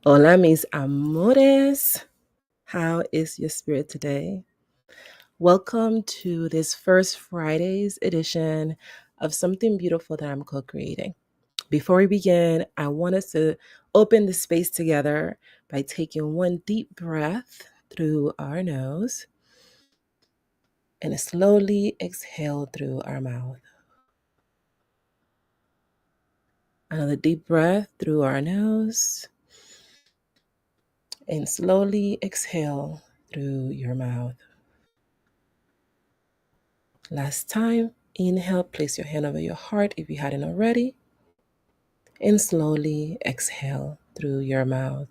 Hola, mis amores. How is your spirit today? Welcome to this first Friday's edition of something beautiful that I'm co creating. Before we begin, I want us to open the space together by taking one deep breath through our nose and slowly exhale through our mouth. Another deep breath through our nose and slowly exhale through your mouth. Last time, inhale, place your hand over your heart if you hadn't already, and slowly exhale through your mouth.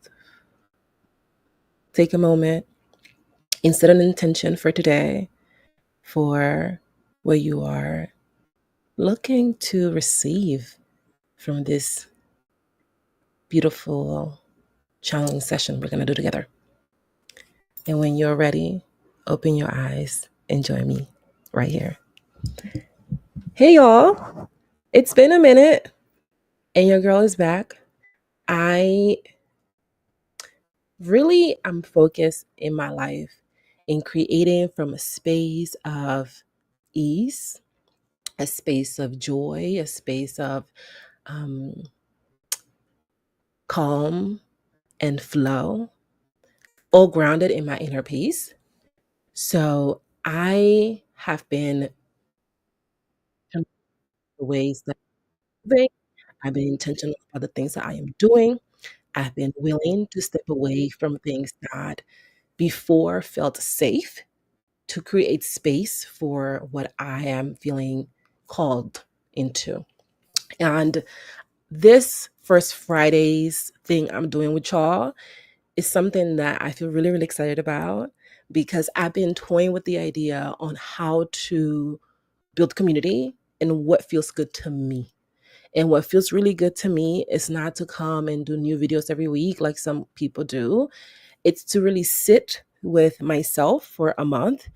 Take a moment and set an intention for today for what you are looking to receive from this beautiful channeling session we're going to do together. And when you're ready, open your eyes and join me right here. Hey, y'all. It's been a minute, and your girl is back. I really I'm focused in my life in creating from a space of ease, a space of joy, a space of um, calm and flow, all grounded in my inner peace. So I have been the ways that I've been intentional about the things that I am doing. I've been willing to step away from things that before felt safe to create space for what I am feeling called into. And this first Fridays thing I'm doing with y'all is something that I feel really, really excited about because I've been toying with the idea on how to build community and what feels good to me. And what feels really good to me is not to come and do new videos every week like some people do. It's to really sit with myself for a month,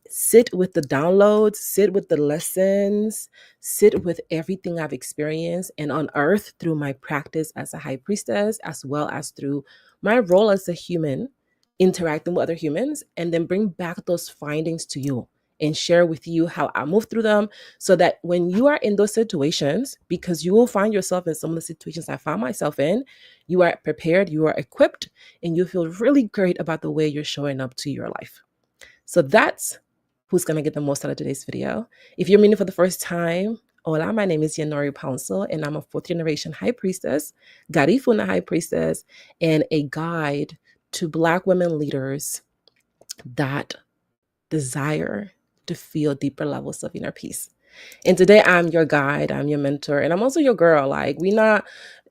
sit with the downloads, sit with the lessons, sit with everything I've experienced and unearthed through my practice as a high priestess, as well as through my role as a human interacting with other humans, and then bring back those findings to you and share with you how I move through them so that when you are in those situations, because you will find yourself in some of the situations I found myself in, you are prepared, you are equipped, and you feel really great about the way you're showing up to your life. So that's who's going to get the most out of today's video. If you're meeting for the first time, hola, my name is Yanori Pouncil, and I'm a fourth generation high priestess, Garifuna high priestess, and a guide to Black women leaders that desire to feel deeper levels of inner peace. And today I'm your guide, I'm your mentor, and I'm also your girl.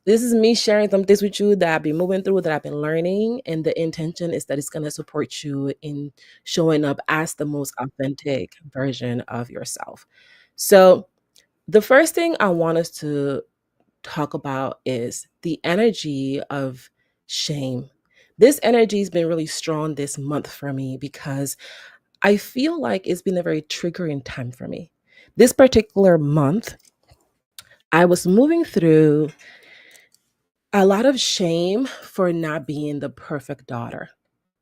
This is me sharing some things with you that I've been moving through, that I've been learning. And the intention is that it's going to support you in showing up as the most authentic version of yourself. So, the first thing I want us to talk about is the energy of shame. This energy has been really strong this month for me because I feel like it's been a very triggering time for me. This particular month, I was moving through a lot of shame for not being the perfect daughter.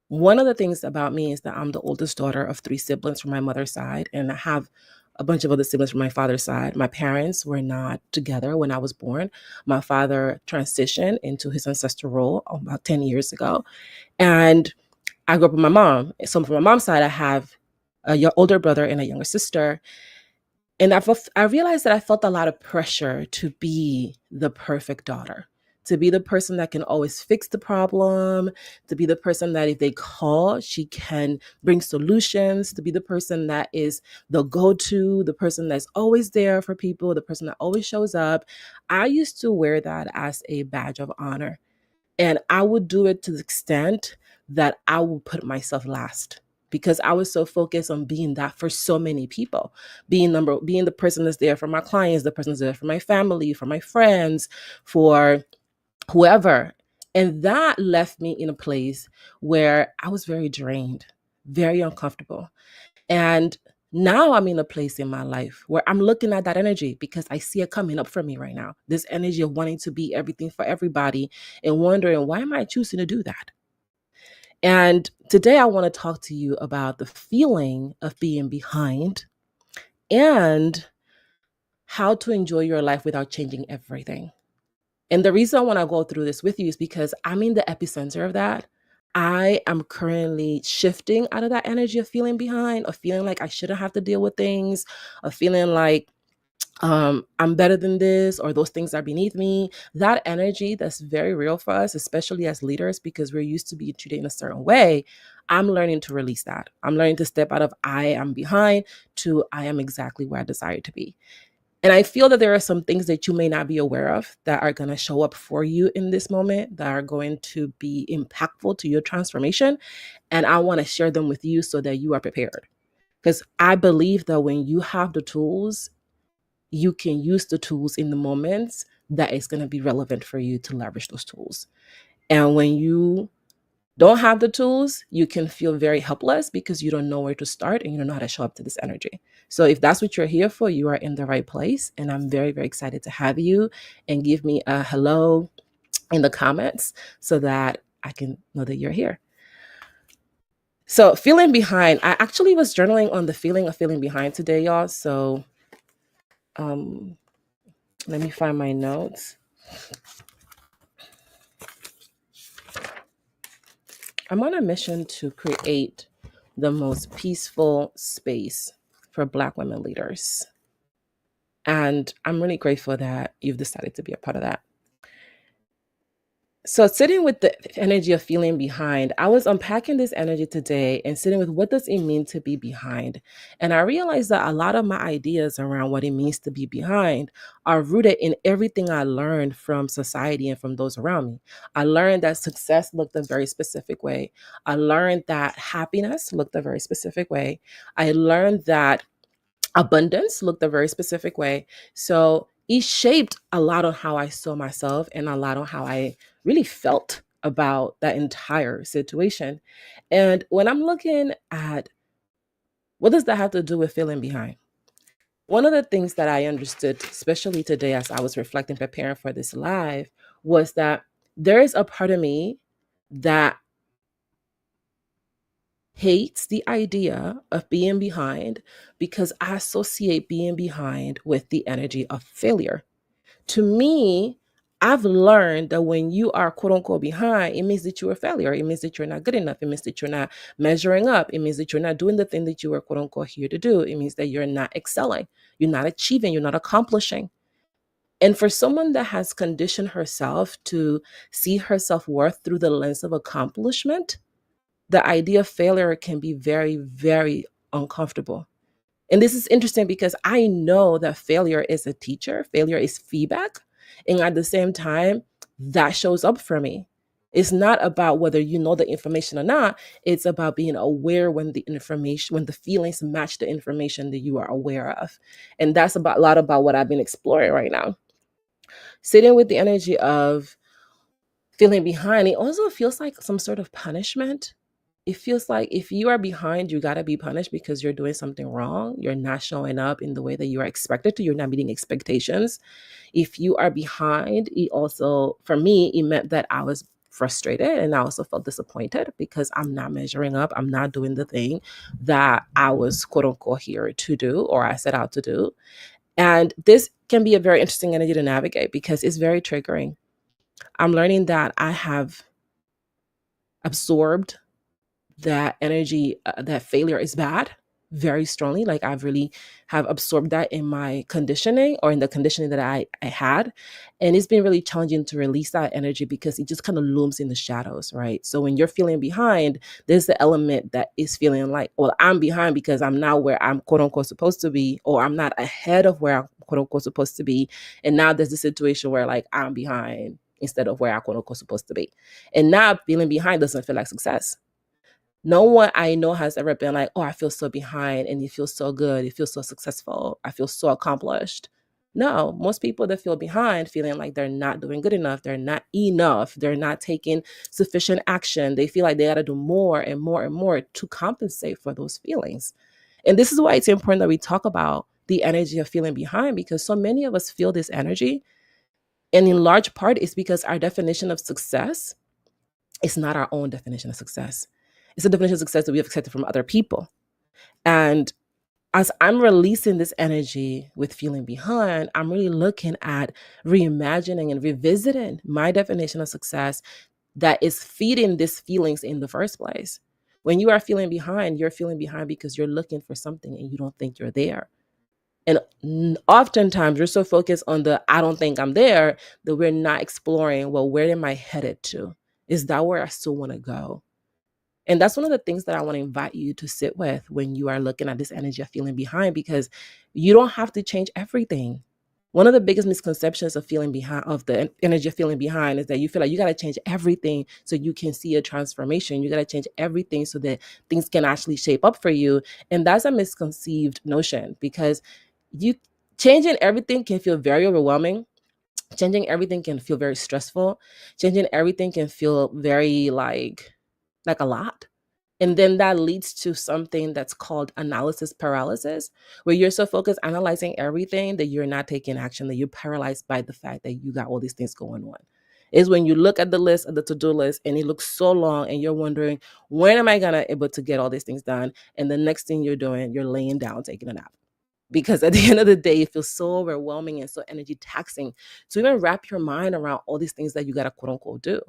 One of the things about me is that I'm the oldest daughter of three siblings from my mother's side, and I have a bunch of other siblings from my father's side. My parents were not together when I was born. My father transitioned into his ancestor role about 10 years ago, and I grew up with my mom. So from my mom's side, I have older brother and a younger sister. And I realized that I felt a lot of pressure to be the perfect daughter, to be the person that can always fix the problem, to be the person that if they call, she can bring solutions, to be the person that is the go-to, the person that's always there for people, the person that always shows up. I used to wear that as a badge of honor. And I would do it to the extent that I would put myself last because I was so focused on being that for so many people, being the person that's there for my clients, the person that's there for my family, for my friends, for whoever. And that left me in a place where I was very drained, very uncomfortable. And Now I'm in a place in my life where I'm looking at that energy because I see it coming up for me right now. This energy of wanting to be everything for everybody and wondering, why am I choosing to do that? And today I want to talk to you about the feeling of being behind and how to enjoy your life without changing everything. And the reason I want to go through this with you is because I'm in the epicenter of that. I am currently shifting out of that energy of feeling behind, of feeling like I shouldn't have to deal with things, of feeling like I'm better than this or those things are beneath me. That energy that's very real for us, especially as leaders, because we're used to being treated in a certain way. I'm learning to release that. I'm learning to step out of I am behind to I am exactly where I desire to be. And I feel that there are some things that you may not be aware of that are going to show up for you in this moment that are going to be impactful to your transformation. And I want to share them with you so that you are prepared. Because I believe that when you have the tools, you can use the tools in the moments that is going to be relevant for you to leverage those tools. And when you don't have the tools, you can feel very helpless because you don't know where to start and you don't know how to show up to this energy. So if that's what you're here for, you are in the right place. And I'm very, very excited to have you, and give me a hello in the comments so that I can know that you're here. So feeling behind, I actually was journaling on the feeling of feeling behind today, y'all. So um, let me find my notes. I'm on a mission to create the most peaceful space for Black women leaders. And I'm really grateful that you've decided to be a part of that. So sitting with the energy of feeling behind, I was unpacking this energy today and sitting with what does it mean to be behind? And I realized that a lot of my ideas around what it means to be behind are rooted in everything I learned from society and from those around me. I learned that success looked a very specific way. I learned that happiness looked a very specific way. I learned that abundance looked a very specific way. So it shaped a lot on how I saw myself and a lot on how I really felt about that entire situation. And when I'm looking at what does that have to do with feeling behind? One of the things that I understood, especially today as I was reflecting, preparing for this live, was that there is a part of me that hates the idea of being behind because I associate being behind with the energy of failure. To me, I've learned that when you are quote unquote behind, it means that you're a failure. It means that you're not good enough. It means that you're not measuring up. It means that you're not doing the thing that you were quote unquote here to do. It means that you're not excelling. You're not achieving. You're not accomplishing. And for someone that has conditioned herself to see her self worth through the lens of accomplishment, the idea of failure can be very, very uncomfortable. And this is interesting because I know that failure is a teacher, failure is feedback. And at the same time, that shows up for me. It's not about whether you know the information or not. It's about being aware when the information, when the feelings match the information that you are aware of. And that's about a lot about what I've been exploring right now. Sitting with the energy of feeling behind, it also feels like some sort of punishment. It feels like if you are behind, you got to be punished because you're doing something wrong. You're not showing up in the way that you are expected to. You're not meeting expectations. If you are behind, it also, for me, it meant that I was frustrated and I also felt disappointed because I'm not measuring up. I'm not doing the thing that I was quote unquote here to do or I set out to do. And this can be a very interesting energy to navigate because it's very triggering. I'm learning that I have absorbed that energy, that failure is bad very strongly. Like I've really have absorbed that in my conditioning or in the conditioning that I had. And it's been really challenging to release that energy because it just kind of looms in the shadows, right? So when you're feeling behind, there's the element that is feeling like, well, I'm behind because I'm not where I'm quote unquote supposed to be, or I'm not ahead of where I'm quote unquote supposed to be. And now there's the situation where like I'm behind instead of where I quote unquote supposed to be. And now feeling behind doesn't feel like success. No one I know has ever been like, oh, I feel so behind and it feels so good. It feels so successful. I feel so accomplished. No, most people that feel behind feeling like they're not doing good enough, they're not enough, they're not taking sufficient action. They feel like they got to do more and more and more to compensate for those feelings. And this is why it's important that we talk about the energy of feeling behind, because so many of us feel this energy. And in large part, it's because our definition of success is not our own definition of success. It's a definition of success that we have accepted from other people. And as I'm releasing this energy with feeling behind, I'm really looking at reimagining and revisiting my definition of success that is feeding these feelings in the first place. When you are feeling behind, you're feeling behind because you're looking for something and you don't think you're there. And oftentimes we're so focused on the I don't think I'm there that we're not exploring, well, where am I headed to? Is that where I still want to go? And that's one of the things that I want to invite you to sit with when you are looking at this energy of feeling behind, because you don't have to change everything. One of the biggest misconceptions of feeling behind, of the energy of feeling behind, is that you feel like you got to change everything so you can see a transformation. You got to change everything so that things can actually shape up for you. And that's a misconceived notion, because you changing everything can feel very overwhelming. Changing everything can feel very stressful. Changing everything can feel very like a lot. And then that leads to something that's called analysis paralysis, where you're so focused analyzing everything that you're not taking action, that you're paralyzed by the fact that you got all these things going on. Is when you look at the list of the to-do list and it looks so long and you're wondering, when am I gonna able to get all these things done? And the next thing you're doing, you're laying down taking a nap. Because at the end of the day, it feels so overwhelming and so energy taxing to even wrap your mind around all these things that you gotta quote unquote do.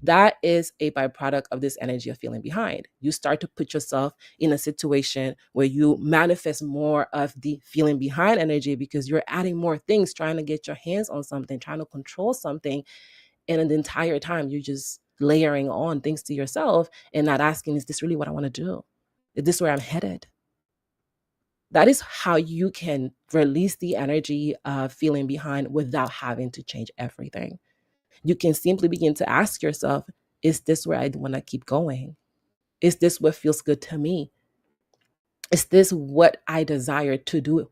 That is a byproduct of this energy of feeling behind. You start to put yourself in a situation where you manifest more of the feeling behind energy because you're adding more things, trying to get your hands on something, trying to control something. And the entire time, you're just layering on things to yourself and not asking, is this really what I want to do? Is this where I'm headed? That is how you can release the energy of feeling behind without having to change everything. You can simply begin to ask yourself, is this where I want to keep going? Is this what feels good to me? Is this what I desire to do?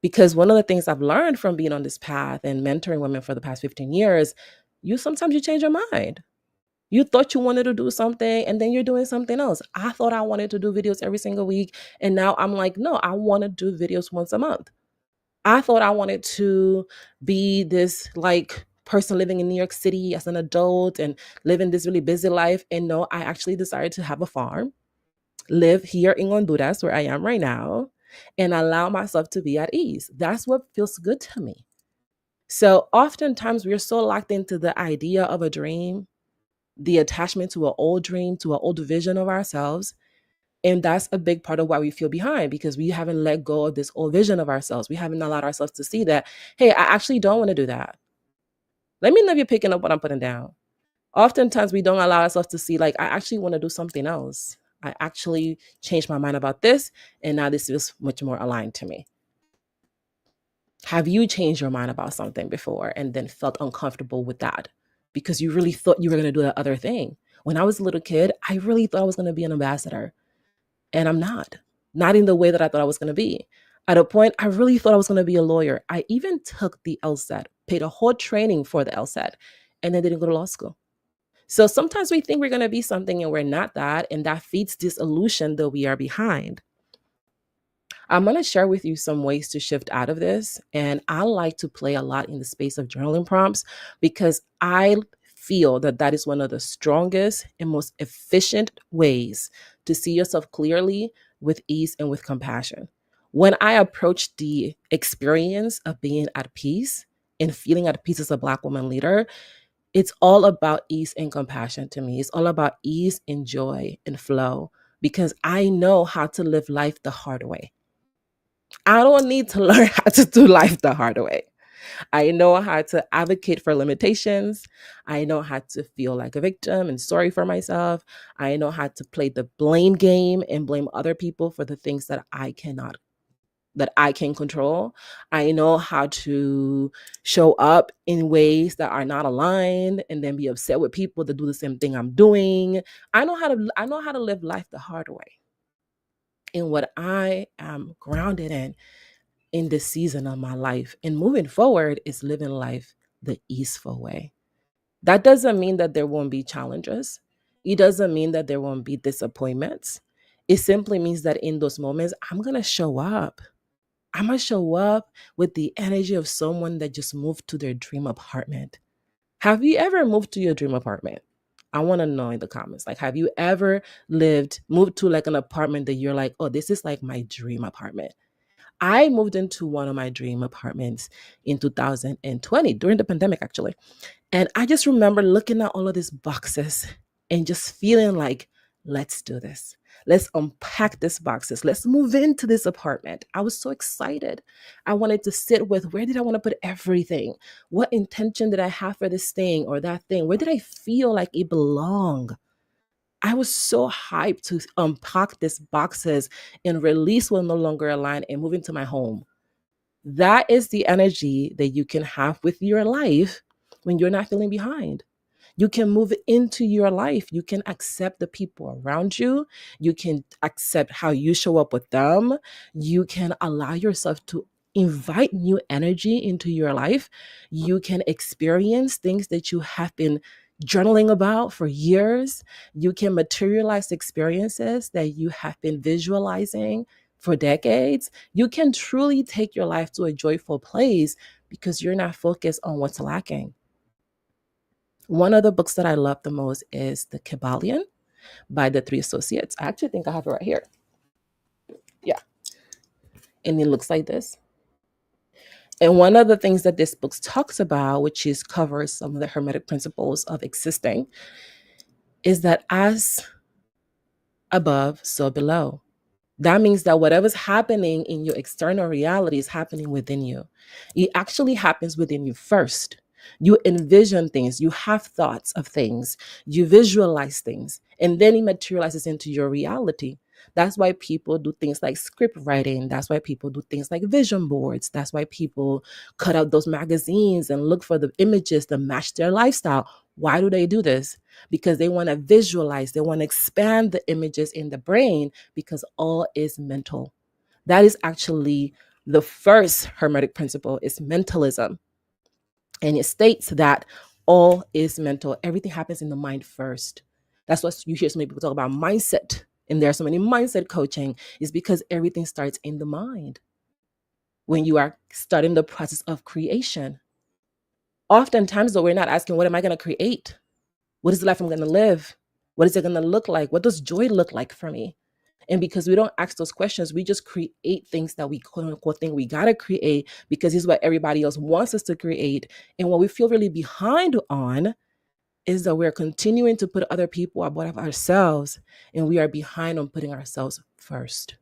Because one of the things I've learned from being on this path and mentoring women for the past 15 years, sometimes you change your mind. You thought you wanted to do something and then you're doing something else. I thought I wanted to do videos every single week. And now I'm like, no, I want to do videos once a month. I thought I wanted to be this person living in New York City as an adult and living this really busy life. And no, I actually decided to have a farm, live here in Honduras, where I am right now, and allow myself to be at ease. That's what feels good to me. So oftentimes we're so locked into the idea of a dream, the attachment to an old dream, to an old vision of ourselves. And that's a big part of why we feel behind, because we haven't let go of this old vision of ourselves. We haven't allowed ourselves to see that, hey, I actually don't want to do that. Let me know if you're picking up what I'm putting down. Oftentimes we don't allow ourselves to see, I actually want to do something else. I actually changed my mind about this, and now this feels much more aligned to me. Have you changed your mind about something before and then felt uncomfortable with that because you really thought you were going to do that other thing? When I was a little kid, I really thought I was going to be an ambassador. And I'm not in the way that I thought I was going to be. At a point, I really thought I was going to be a lawyer. I even took the LSAT, paid a whole training for the LSAT, and then didn't go to law school. So sometimes we think we're going to be something and we're not that. And that feeds this illusion that we are behind. I'm going to share with you some ways to shift out of this. And I like to play a lot in the space of journaling prompts because I feel that that is one of the strongest and most efficient ways to see yourself clearly, with ease, and with compassion. When I approach the experience of being at peace and feeling at peace as a Black woman leader, it's all about ease and compassion to me. It's all about ease and joy and flow, because I know how to live life the hard way. I don't need to learn how to do life the hard way. I know how to advocate for limitations. I know how to feel like a victim and sorry for myself. I know how to play the blame game and blame other people for the things that I can control. I know how to show up in ways that are not aligned and then be upset with people that do the same thing I'm doing. I know how to live life the hard way. And what I am grounded in this season of my life and moving forward is living life the easeful way. That doesn't mean that there won't be challenges. It doesn't mean that there won't be disappointments. It simply means that in those moments, I'm going to show up. I'm going to show up with the energy of someone that just moved to their dream apartment. Have you ever moved to your dream apartment? I want to know in the comments. Like, have you ever moved to like an apartment that you're like, oh, this is like my dream apartment? I moved into one of my dream apartments in 2020 during the pandemic, actually. And I just remember looking at all of these boxes and just feeling like, let's do this. Let's unpack these boxes. Let's move into this apartment. I was so excited. I wanted to sit with, where did I want to put everything? What intention did I have for this thing or that thing? Where did I feel like it belonged? I was so hyped to unpack these boxes and release what no longer aligned and move into my home. That is the energy that you can have with your life when you're not feeling behind. You can move into your life. You can accept the people around you. You can accept how you show up with them. You can allow yourself to invite new energy into your life. You can experience things that you have been journaling about for years. You can materialize experiences that you have been visualizing for decades. You can truly take your life to a joyful place because you're not focused on what's lacking. One of the books that I love the most is The Kabbalion by the Three Associates. I actually think I have it right here. Yeah. And it looks like this. And one of the things that this book talks about, which is covers some of the hermetic principles of existing, is that as above, so below. That means that whatever's happening in your external reality is happening within you. It actually happens within you first. You envision things, you have thoughts of things, you visualize things, and then it materializes into your reality. That's why people do things like script writing. That's why people do things like vision boards. That's why people cut out those magazines and look for the images that match their lifestyle. Why do they do this? Because they want to visualize, they want to expand the images in the brain because all is mental. That is actually the first hermetic principle is mentalism. And it states that all is mental. Everything happens in the mind first. That's what you hear so many people talk about mindset. And there's so many mindset coaching is because everything starts in the mind. When you are starting the process of creation. Oftentimes, though, we're not asking, what am I going to create? What is the life I'm going to live? What is it going to look like? What does joy look like for me? And because we don't ask those questions, we just create things that we quote unquote think we got to create because this is what everybody else wants us to create. And what we feel really behind on is that we're continuing to put other people above ourselves, and we are behind on putting ourselves first.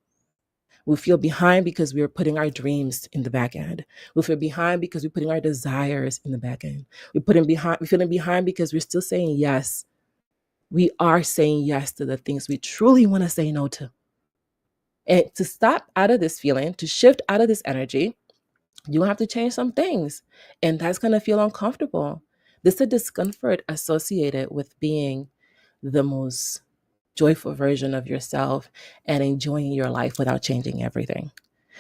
We feel behind because we're putting our dreams in the back end. We feel behind because we're putting our desires in the back end. We're feeling behind because we're still saying yes. We are saying yes to the things we truly want to say no to. And to stop out of this feeling, to shift out of this energy, you have to change some things. And that's going to feel uncomfortable. This is a discomfort associated with being the most joyful version of yourself and enjoying your life without changing everything.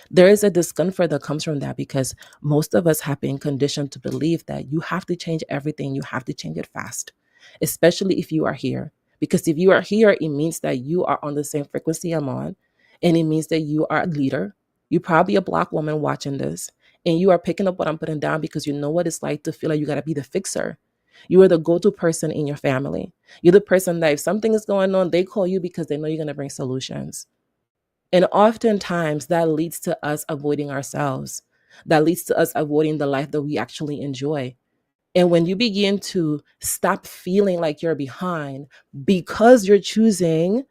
There is a discomfort that comes from that because most of us have been conditioned to believe that you have to change everything, you have to change it fast, especially if you are here. Because if you are here, it means that you are on the same frequency I'm on, and it means that you are a leader. You're probably a Black woman watching this, and you are picking up what I'm putting down because you know what it's like to feel like you got to be the fixer. You are the go-to person in your family. You're the person that if something is going on, they call you because they know you're going to bring solutions. And oftentimes that leads to us avoiding ourselves. That leads to us avoiding the life that we actually enjoy. And when you begin to stop feeling like you're behind because you're choosing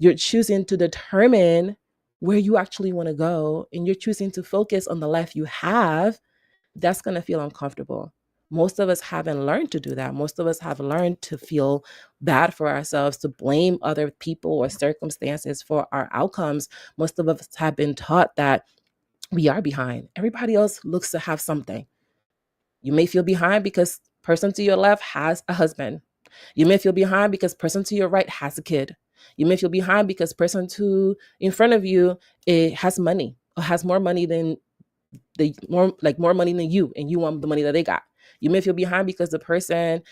to determine where you actually want to go and you're choosing to focus on the life you have, that's going to feel uncomfortable. Most of us haven't learned to do that. Most of us have learned to feel bad for ourselves, to blame other people or circumstances for our outcomes. Most of us have been taught that we are behind. Everybody else looks to have something. You may feel behind because person to your left has a husband. You may feel behind because person to your right has a kid. You may feel behind because person to in front of you has money or has more money than more money than you, and you want the money that they got. You may feel behind because the person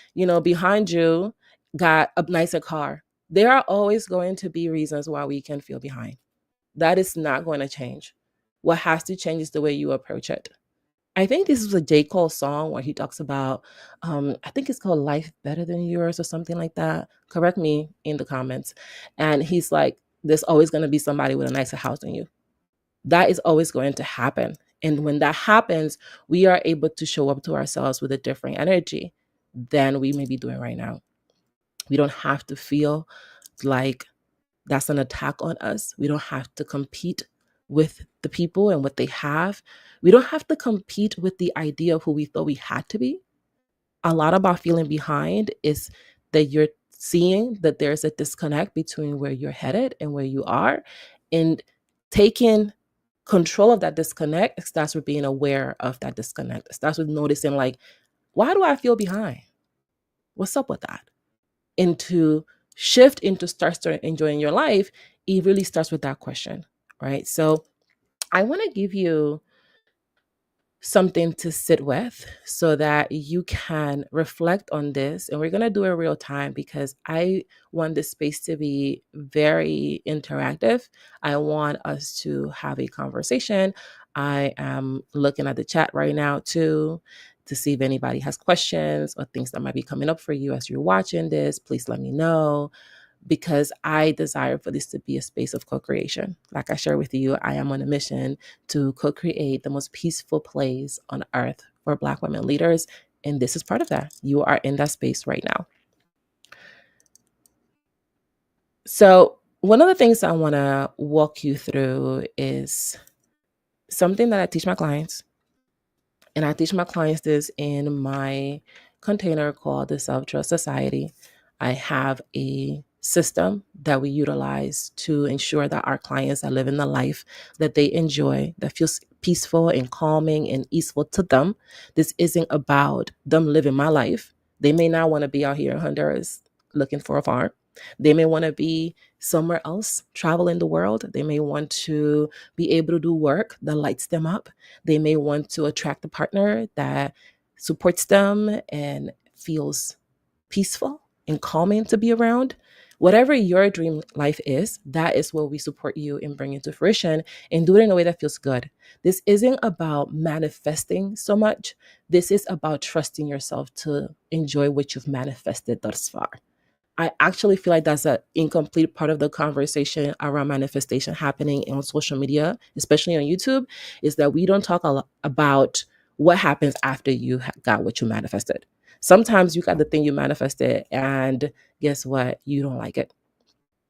behind you got a nicer car. There are always going to be reasons why we can feel behind. That is not going to change. What has to change is the way you approach it. I think this is a J. Cole song where he talks about, I think it's called Life Better Than Yours or something like that. Correct me in the comments. And he's like, there's always going to be somebody with a nicer house than you. That is always going to happen. And when that happens, we are able to show up to ourselves with a different energy than we may be doing right now. We don't have to feel like that's an attack on us. We don't have to compete with the people and what they have. We don't have to compete with the idea of who we thought we had to be. A lot about feeling behind is that you're seeing that there's a disconnect between where you're headed and where you are. And taking control of that disconnect, it starts with being aware of that disconnect. It starts with noticing, like, why do I feel behind? What's up with that? And to shift into start enjoying your life, it really starts with that question, right? So I want to give you something to sit with so that you can reflect on this. And we're going to do it real time because I want this space to be very interactive. I want us to have a conversation. I am looking at the chat right now too to see if anybody has questions or things that might be coming up for you as you're watching this. Please let me know, because I desire for this to be a space of co-creation. Like I share with you, I am on a mission to co-create the most peaceful place on earth for Black women leaders. And this is part of that. You are in that space right now. So one of the things I want to walk you through is something that I teach my clients. And I teach my clients this in my container called the Self-Trust Society. I have a system that we utilize to ensure that our clients are living the life that they enjoy, that feels peaceful and calming and easeful to them. This isn't about them living my life. They may not want to be out here in Honduras looking for a farm. They may want to be somewhere else, traveling the world. They may want to be able to do work that lights them up. They may want to attract a partner that supports them and feels peaceful and calming to be around. Whatever your dream life is, that is what we support you in bringing to fruition, and do it in a way that feels good. This isn't about manifesting so much. This is about trusting yourself to enjoy what you've manifested thus far. I actually feel like that's an incomplete part of the conversation around manifestation happening on social media, especially on YouTube, is that we don't talk a lot about what happens after you got what you manifested. Sometimes you got the thing you manifested, and guess what? You don't like it.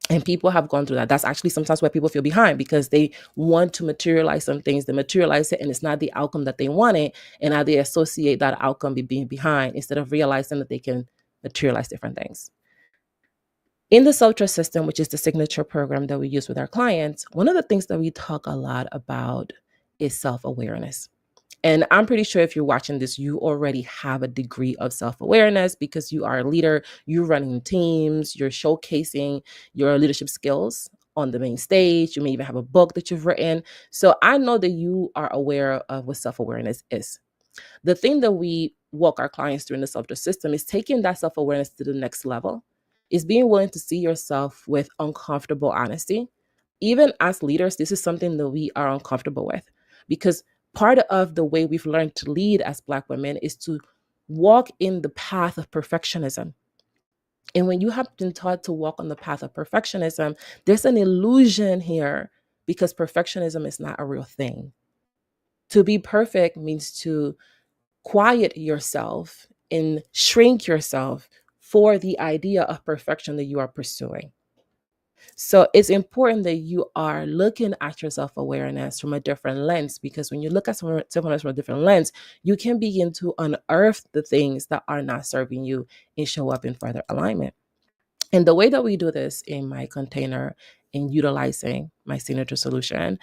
And people have gone through that. That's actually sometimes why people feel behind, because they want to materialize some things. They materialize it and it's not the outcome that they wanted. And now they associate that outcome with being behind instead of realizing that they can materialize different things. In the Self-Trust system, which is the signature program that we use with our clients, one of the things that we talk a lot about is self-awareness. And I'm pretty sure if you're watching this, you already have a degree of self-awareness because you are a leader, you're running teams, you're showcasing your leadership skills on the main stage. You may even have a book that you've written. So I know that you are aware of what self-awareness is. The thing that we walk our clients through in the Self-Trust system is taking that self-awareness to the next level, is being willing to see yourself with uncomfortable honesty. Even as leaders, this is something that we are uncomfortable with, because part of the way we've learned to lead as Black women is to walk in the path of perfectionism. And when you have been taught to walk on the path of perfectionism, there's an illusion here, because perfectionism is not a real thing. To be perfect means to quiet yourself and shrink yourself for the idea of perfection that you are pursuing. So it's important that you are looking at your self-awareness from a different lens, because when you look at someone else from a different lens, you can begin to unearth the things that are not serving you and show up in further alignment. And the way that we do this in my container, in utilizing my signature solution,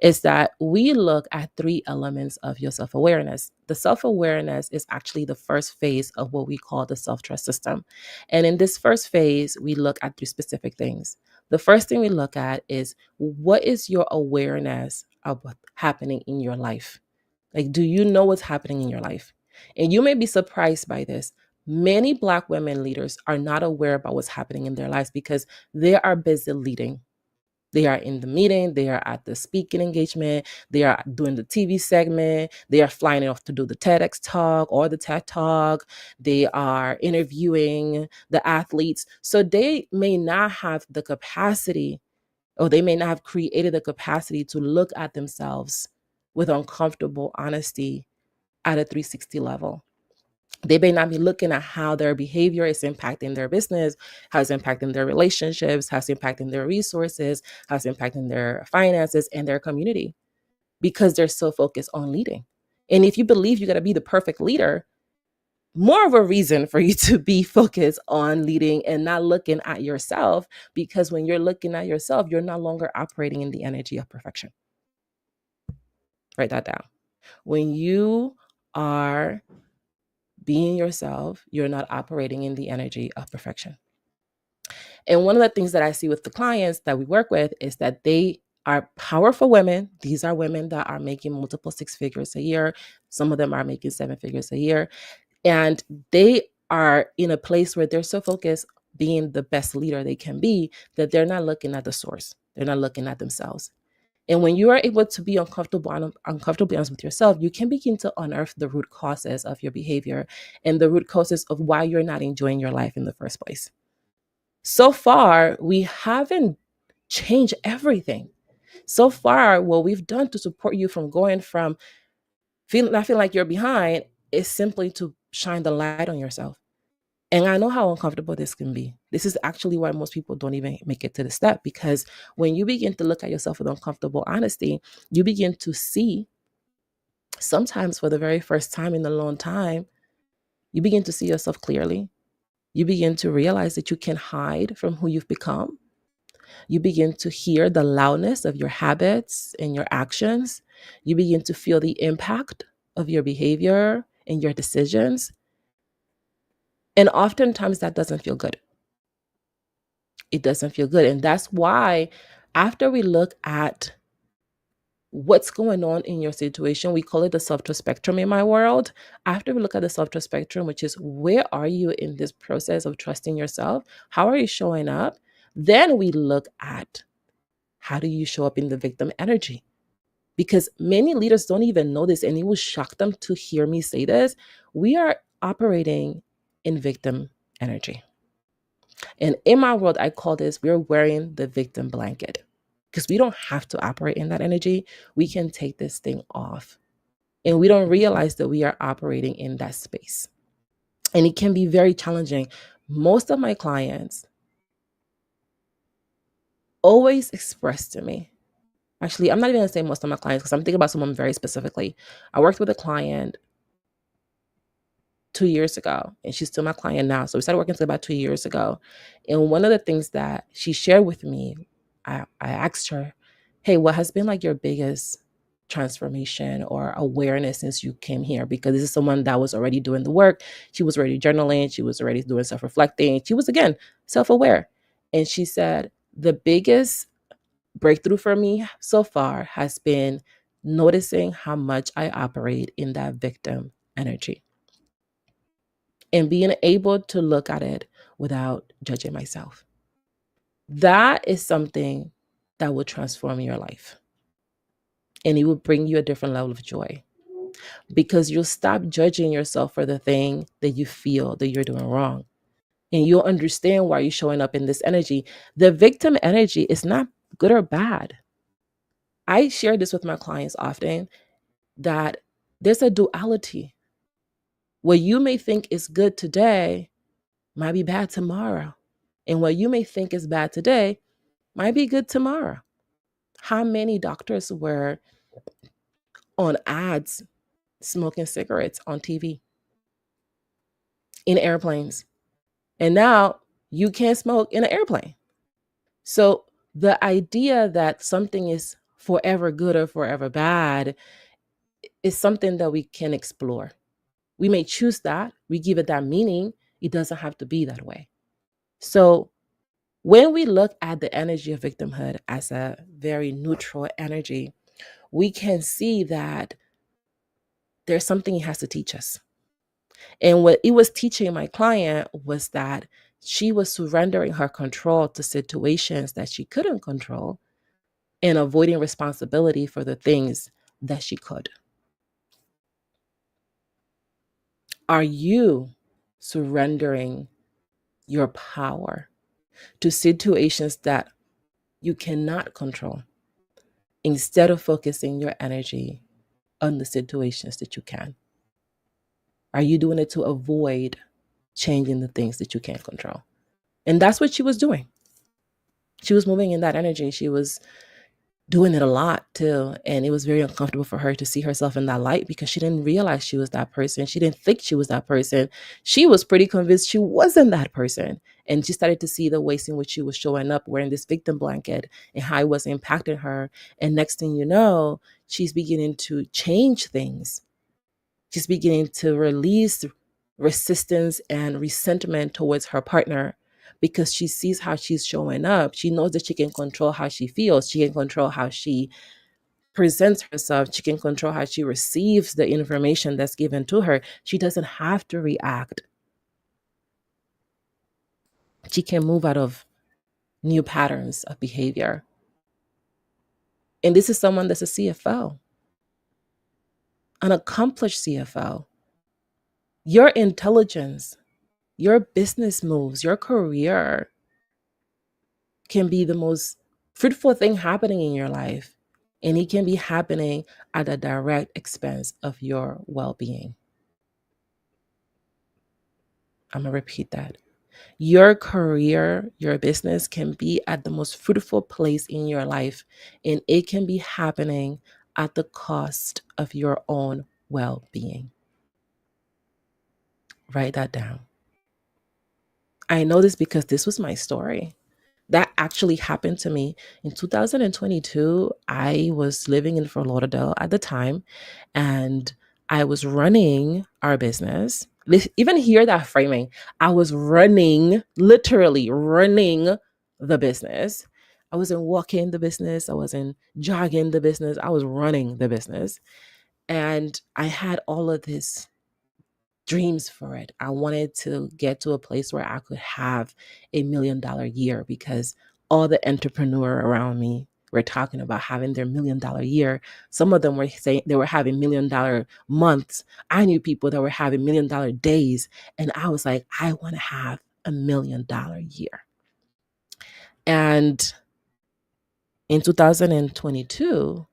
is that we look at 3 elements of your self-awareness. The self-awareness is actually the first phase of what we call the self-trust system. And in this first phase, we look at 3 specific things. The first thing we look at is, what is your awareness of what's happening in your life? Like, do you know what's happening in your life? And you may be surprised by this, Many Black women leaders are not aware about what's happening in their lives because they are busy leading. They are in the meeting, they are at the speaking engagement, they are doing the TV segment, they are flying off to do the TEDx talk or the TED talk, they are interviewing the athletes. So they may not have the capacity, or they may not have created the capacity to look at themselves with uncomfortable honesty at a 360 level. They may not be looking at how their behavior is impacting their business, how it's impacting their relationships, how it's impacting their resources, how it's impacting their finances and their community, because they're so focused on leading. And if you believe you got to be the perfect leader, more of a reason for you to be focused on leading and not looking at yourself, because when you're looking at yourself, you're no longer operating in the energy of perfection. Write that down. When you are being yourself, you're not operating in the energy of perfection. And one of the things that I see with the clients that we work with is that they are powerful women. These are women that are making multiple six figures a year. Some of them are making seven figures a year. And they are in a place where they're so focused being the best leader they can be that they're not looking at the source. They're not looking at themselves. And when you are able to be uncomfortably honest with yourself, you can begin to unearth the root causes of your behavior and the root causes of why you're not enjoying your life in the first place. So far, we haven't changed everything. So far, what we've done to support you from going from not feeling like you're behind is simply to shine the light on yourself. And I know how uncomfortable this can be. This is actually why most people don't even make it to the step, because when you begin to look at yourself with uncomfortable honesty, you begin to see, sometimes for the very first time in a long time, you begin to see yourself clearly. You begin to realize that you can hide from who you've become. You begin to hear the loudness of your habits and your actions. You begin to feel the impact of your behavior and your decisions. And oftentimes that doesn't feel good. It doesn't feel good. And that's why after we look at what's going on in your situation, we call it the subtle spectrum in my world. After we look at the subtle spectrum, which is where are you in this process of trusting yourself? How are you showing up? Then we look at how do you show up in the victim energy? Because many leaders don't even know this, and it will shock them to hear me say this. We are operating in victim energy. And in my world, I call this, we're wearing the victim blanket, because we don't have to operate in that energy. We can take this thing off. And we don't realize that we are operating in that space. And it can be very challenging. Most of my clients always express to me, actually, I'm not even going to say most of my clients because I'm thinking about someone very specifically. I worked with a client 2 years ago, and she's still my client now. So we started working together about 2 years ago. And one of the things that she shared with me, I asked her, hey, what has been like your biggest transformation or awareness since you came here? Because this is someone that was already doing the work. She was already journaling. She was already doing self-reflecting. She was, again, self-aware. And she said, the biggest breakthrough for me so far has been noticing how much I operate in that victim energy and being able to look at it without judging myself. That is something that will transform your life. And it will bring you a different level of joy, because you'll stop judging yourself for the thing that you feel that you're doing wrong. And you'll understand why you're showing up in this energy. The victim energy is not good or bad. I share this with my clients often, that there's a duality. What you may think is good today might be bad tomorrow. And what you may think is bad today might be good tomorrow. How many doctors were on ads smoking cigarettes on TV, in airplanes? And now you can't smoke in an airplane. So the idea that something is forever good or forever bad is something that we can explore. We may choose that, we give it that meaning. It doesn't have to be that way. So when we look at the energy of victimhood as a very neutral energy, we can see that there's something it has to teach us. And what it was teaching my client was that she was surrendering her control to situations that she couldn't control and avoiding responsibility for the things that she could. Are you surrendering your power to situations that you cannot control instead of focusing your energy on the situations that you can? Are you doing it to avoid changing the things that you can't control? And that's what she was doing. She was moving in that energy. She was doing it a lot too. And it was very uncomfortable for her to see herself in that light because she didn't realize she was that person. She didn't think she was that person. She was pretty convinced she wasn't that person. And she started to see the ways in which she was showing up wearing this victim blanket and how it was impacting her. And next thing you know, she's beginning to change things. She's beginning to release resistance and resentment towards her partner because she sees how she's showing up. She knows that she can control how she feels. She can control how she presents herself. She can control how she receives the information that's given to her. She doesn't have to react. She can move out of new patterns of behavior. And this is someone that's a CFO, an accomplished CFO. Your intelligence, your business moves, your career can be the most fruitful thing happening in your life. And it can be happening at a direct expense of your well-being. I'm going to repeat that. Your career, your business can be at the most fruitful place in your life, and it can be happening at the cost of your own well-being. Write that down. I know this because this was my story. That actually happened to me in 2022. I was living in Fort Lauderdale at the time, and I was running our business. Even hear that framing. I was running, literally running the business. I wasn't walking the business. I wasn't jogging the business. I was running the business. And I had all of this dreams for it. I wanted to get to a place where I could have $1 million year because all the entrepreneurs around me were talking about having their $1 million year. Some of them were saying they were having $1 million months. I knew people that were having $1 million days. And I was like, I want to have $1 million year. And in 2022,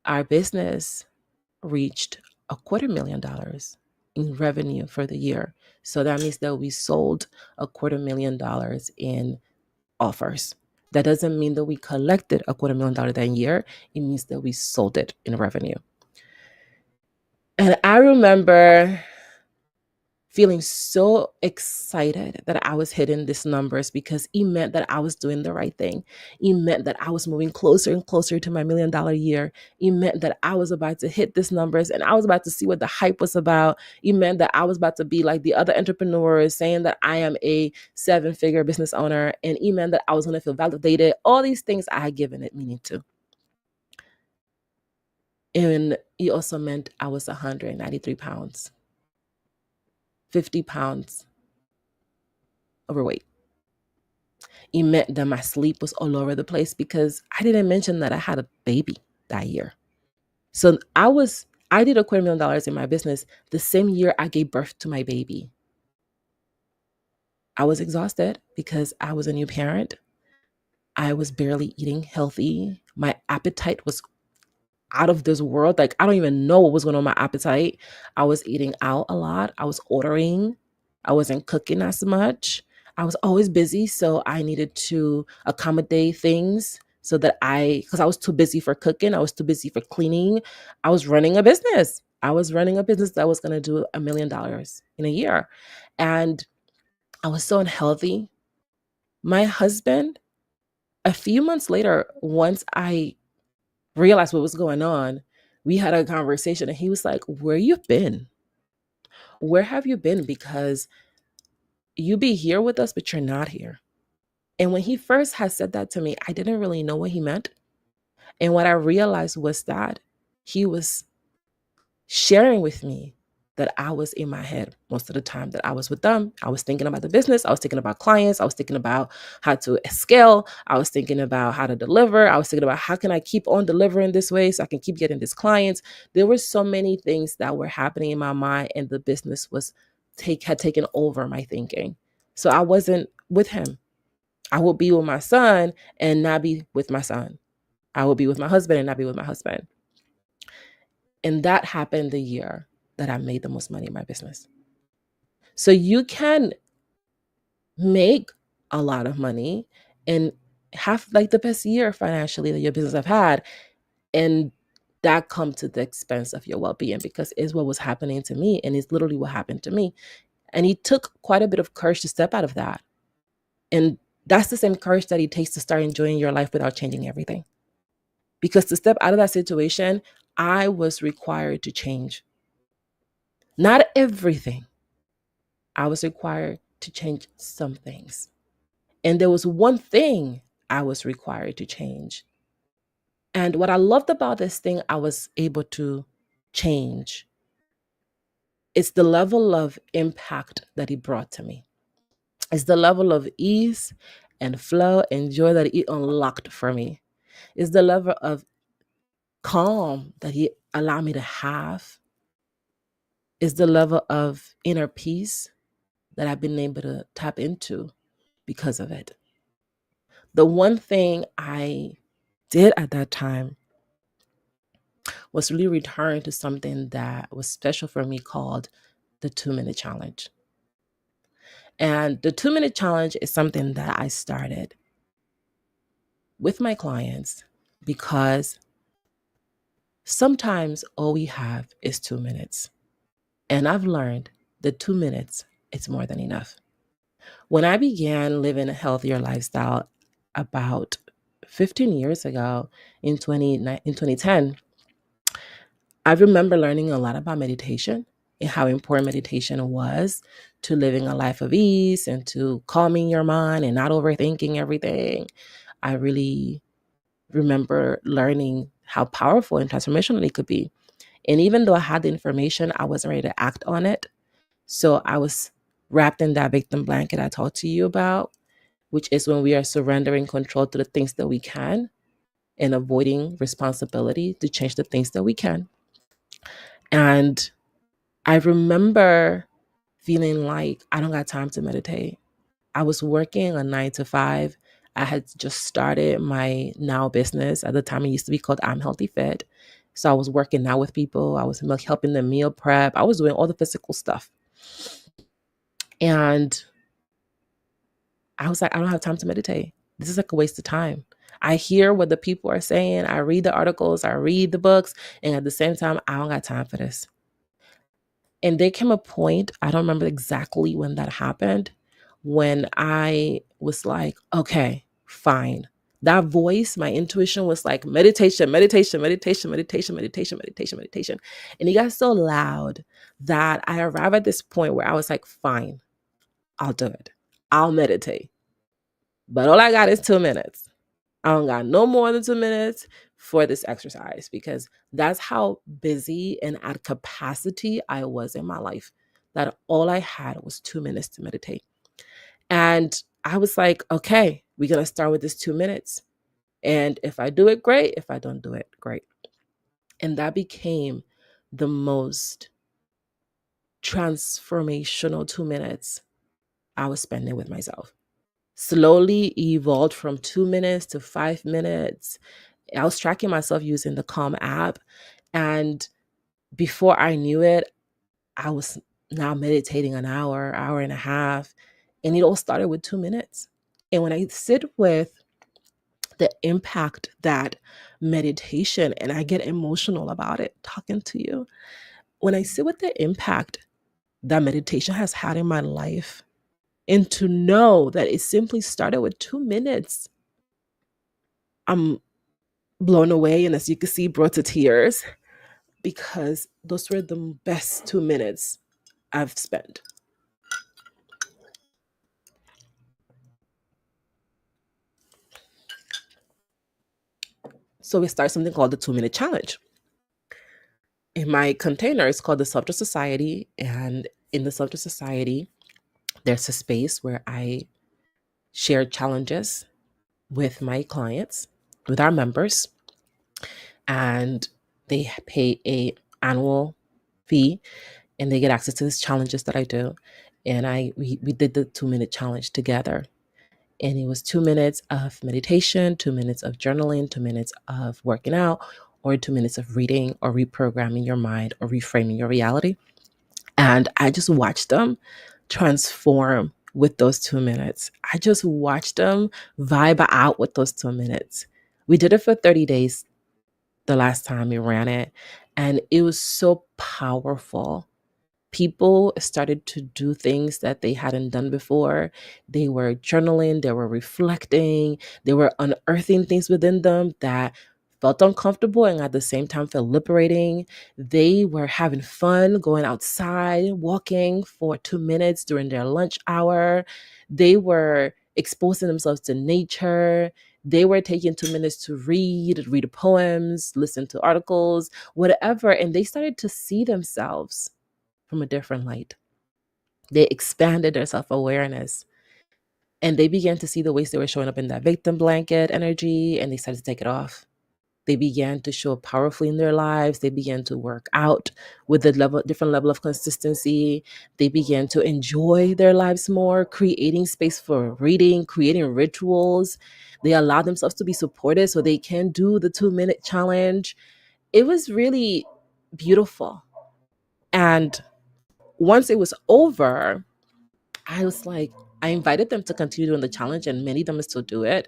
our business reached $250,000 in revenue for the year. So that means that we sold $250,000 in offers. That doesn't mean that we collected $250,000 that year. It means that we sold it in revenue. And I remember feeling so excited that I was hitting these numbers because it meant that I was doing the right thing. It meant that I was moving closer and closer to my $1 million year. It meant that I was about to hit these numbers and I was about to see what the hype was about. It meant that I was about to be like the other entrepreneurs saying that I am a 7-figure business owner. And it meant that I was going to feel validated. All these things I had given it meaning to. And it also meant I was 193 pounds. 50 pounds overweight. It meant that my sleep was all over the place because I didn't mention that I had a baby that year. So I did $250,000 in my business the same year I gave birth to my baby. I was exhausted because I was a new parent. I was barely eating healthy. My appetite was out of this world. Like, I don't even know what was going on with my appetite. I was eating out a lot. I was ordering. I wasn't cooking as much. I was always busy. So I needed to accommodate things so that because I was too busy for cooking. I was too busy for cleaning. I was running a business. I was running a business that was going to do $1 million in a year. And I was so unhealthy. My husband, a few months later, once I realized what was going on, we had a conversation and he was like, where you been? Where have you been? Because you be here with us, but you're not here. And when he first had said that to me, I didn't really know what he meant. And what I realized was that he was sharing with me that I was in my head most of the time that I was with them. I was thinking about the business. I was thinking about clients. I was thinking about how to scale. I was thinking about how to deliver. I was thinking about how can I keep on delivering this way so I can keep getting these clients. There were so many things that were happening in my mind, and the business had taken over my thinking. So I wasn't with him. I would be with my son and not be with my son. I would be with my husband and not be with my husband. And that happened the year that I made the most money in my business. So you can make a lot of money and have like the best year financially that your business have had, and that come to the expense of your well-being, because it's what was happening to me, and it's literally what happened to me. And it took quite a bit of courage to step out of that. And that's the same courage that it takes to start enjoying your life without changing everything. Because to step out of that situation, I was required to change. Not everything. I was required to change some things. And there was one thing I was required to change. And what I loved about this thing I was able to change is the level of impact that it brought to me. It's the level of ease and flow and joy that it unlocked for me. It's the level of calm that he allowed me to have. It's the level of inner peace that I've been able to tap into because of it. The one thing I did at that time was really return to something that was special for me called the 2-minute challenge. And the 2-minute challenge is something that I started with my clients because sometimes all we have is 2 minutes. And I've learned that 2 minutes is more than enough. When I began living a healthier lifestyle about 15 years ago in 2010, I remember learning a lot about meditation and how important meditation was to living a life of ease and to calming your mind and not overthinking everything. I really remember learning how powerful and transformational it could be. And even though I had the information, I wasn't ready to act on it. So I was wrapped in that victim blanket I talked to you about, which is when we are surrendering control to the things that we can and avoiding responsibility to change the things that we can. And I remember feeling like I don't got time to meditate. I was working a 9 to 5. I had just started my now business. At the time, it used to be called I'm Healthy Fit. So I was working out with people. I was helping them meal prep. I was doing all the physical stuff. And I was like, I don't have time to meditate. This is like a waste of time. I hear what the people are saying. I read the articles. I read the books. And at the same time, I don't got time for this. And there came a point, I don't remember exactly when that happened, when I was like, okay, fine. That voice, my intuition was like meditation, meditation, meditation, meditation, meditation, meditation, meditation. And it got so loud that I arrived at this point where I was like, fine, I'll do it. I'll meditate. But all I got is 2 minutes. I don't got no more than 2 minutes for this exercise, because that's how busy and at capacity I was in my life, that all I had was 2 minutes to meditate. And I was like, okay, we're going to start with this 2 minutes. And if I do it, great. If I don't do it, great. And that became the most transformational 2 minutes I was spending with myself. Slowly evolved from 2 minutes to 5 minutes. I was tracking myself using the Calm app. And before I knew it, I was now meditating an hour, hour and a half. And it all started with 2 minutes. And when I sit with the impact that meditation, and I get emotional about it talking to you, when I sit with the impact that meditation has had in my life, and to know that it simply started with 2 minutes, I'm blown away. And as you can see, brought to tears, because those were the best 2 minutes I've spent. So we start something called the 2-minute challenge. in my container, it's called the Subtle Society. And in the Subtle Society, there's a space where I share challenges with my clients, with our members, and they pay a annual fee and they get access to these challenges that I do. And we did the 2-minute challenge together. And it was 2 minutes of meditation, 2 minutes of journaling, 2 minutes of working out, or 2 minutes of reading or reprogramming your mind or reframing your reality. And I just watched them transform with those 2 minutes. I just watched them vibe out with those 2 minutes. We did it for 30 days the last time we ran it, and it was so powerful. People started to do things that they hadn't done before. They were journaling, they were reflecting, they were unearthing things within them that felt uncomfortable and at the same time felt liberating. They were having fun going outside, walking for 2 minutes during their lunch hour. They were exposing themselves to nature. They were taking 2 minutes to read poems, listen to articles, whatever. And they started to see themselves from a different light. They expanded their self awareness and they began to see the ways they were showing up in that victim blanket energy, and they started to take it off. They began to show up powerfully in their lives. They began to work out with a different level of consistency. They began to enjoy their lives more, creating space for reading, creating rituals. They allowed themselves to be supported so they can do the 2-minute challenge. It was really beautiful. And once it was over, I was like, I invited them to continue doing the challenge, and many of them still do it.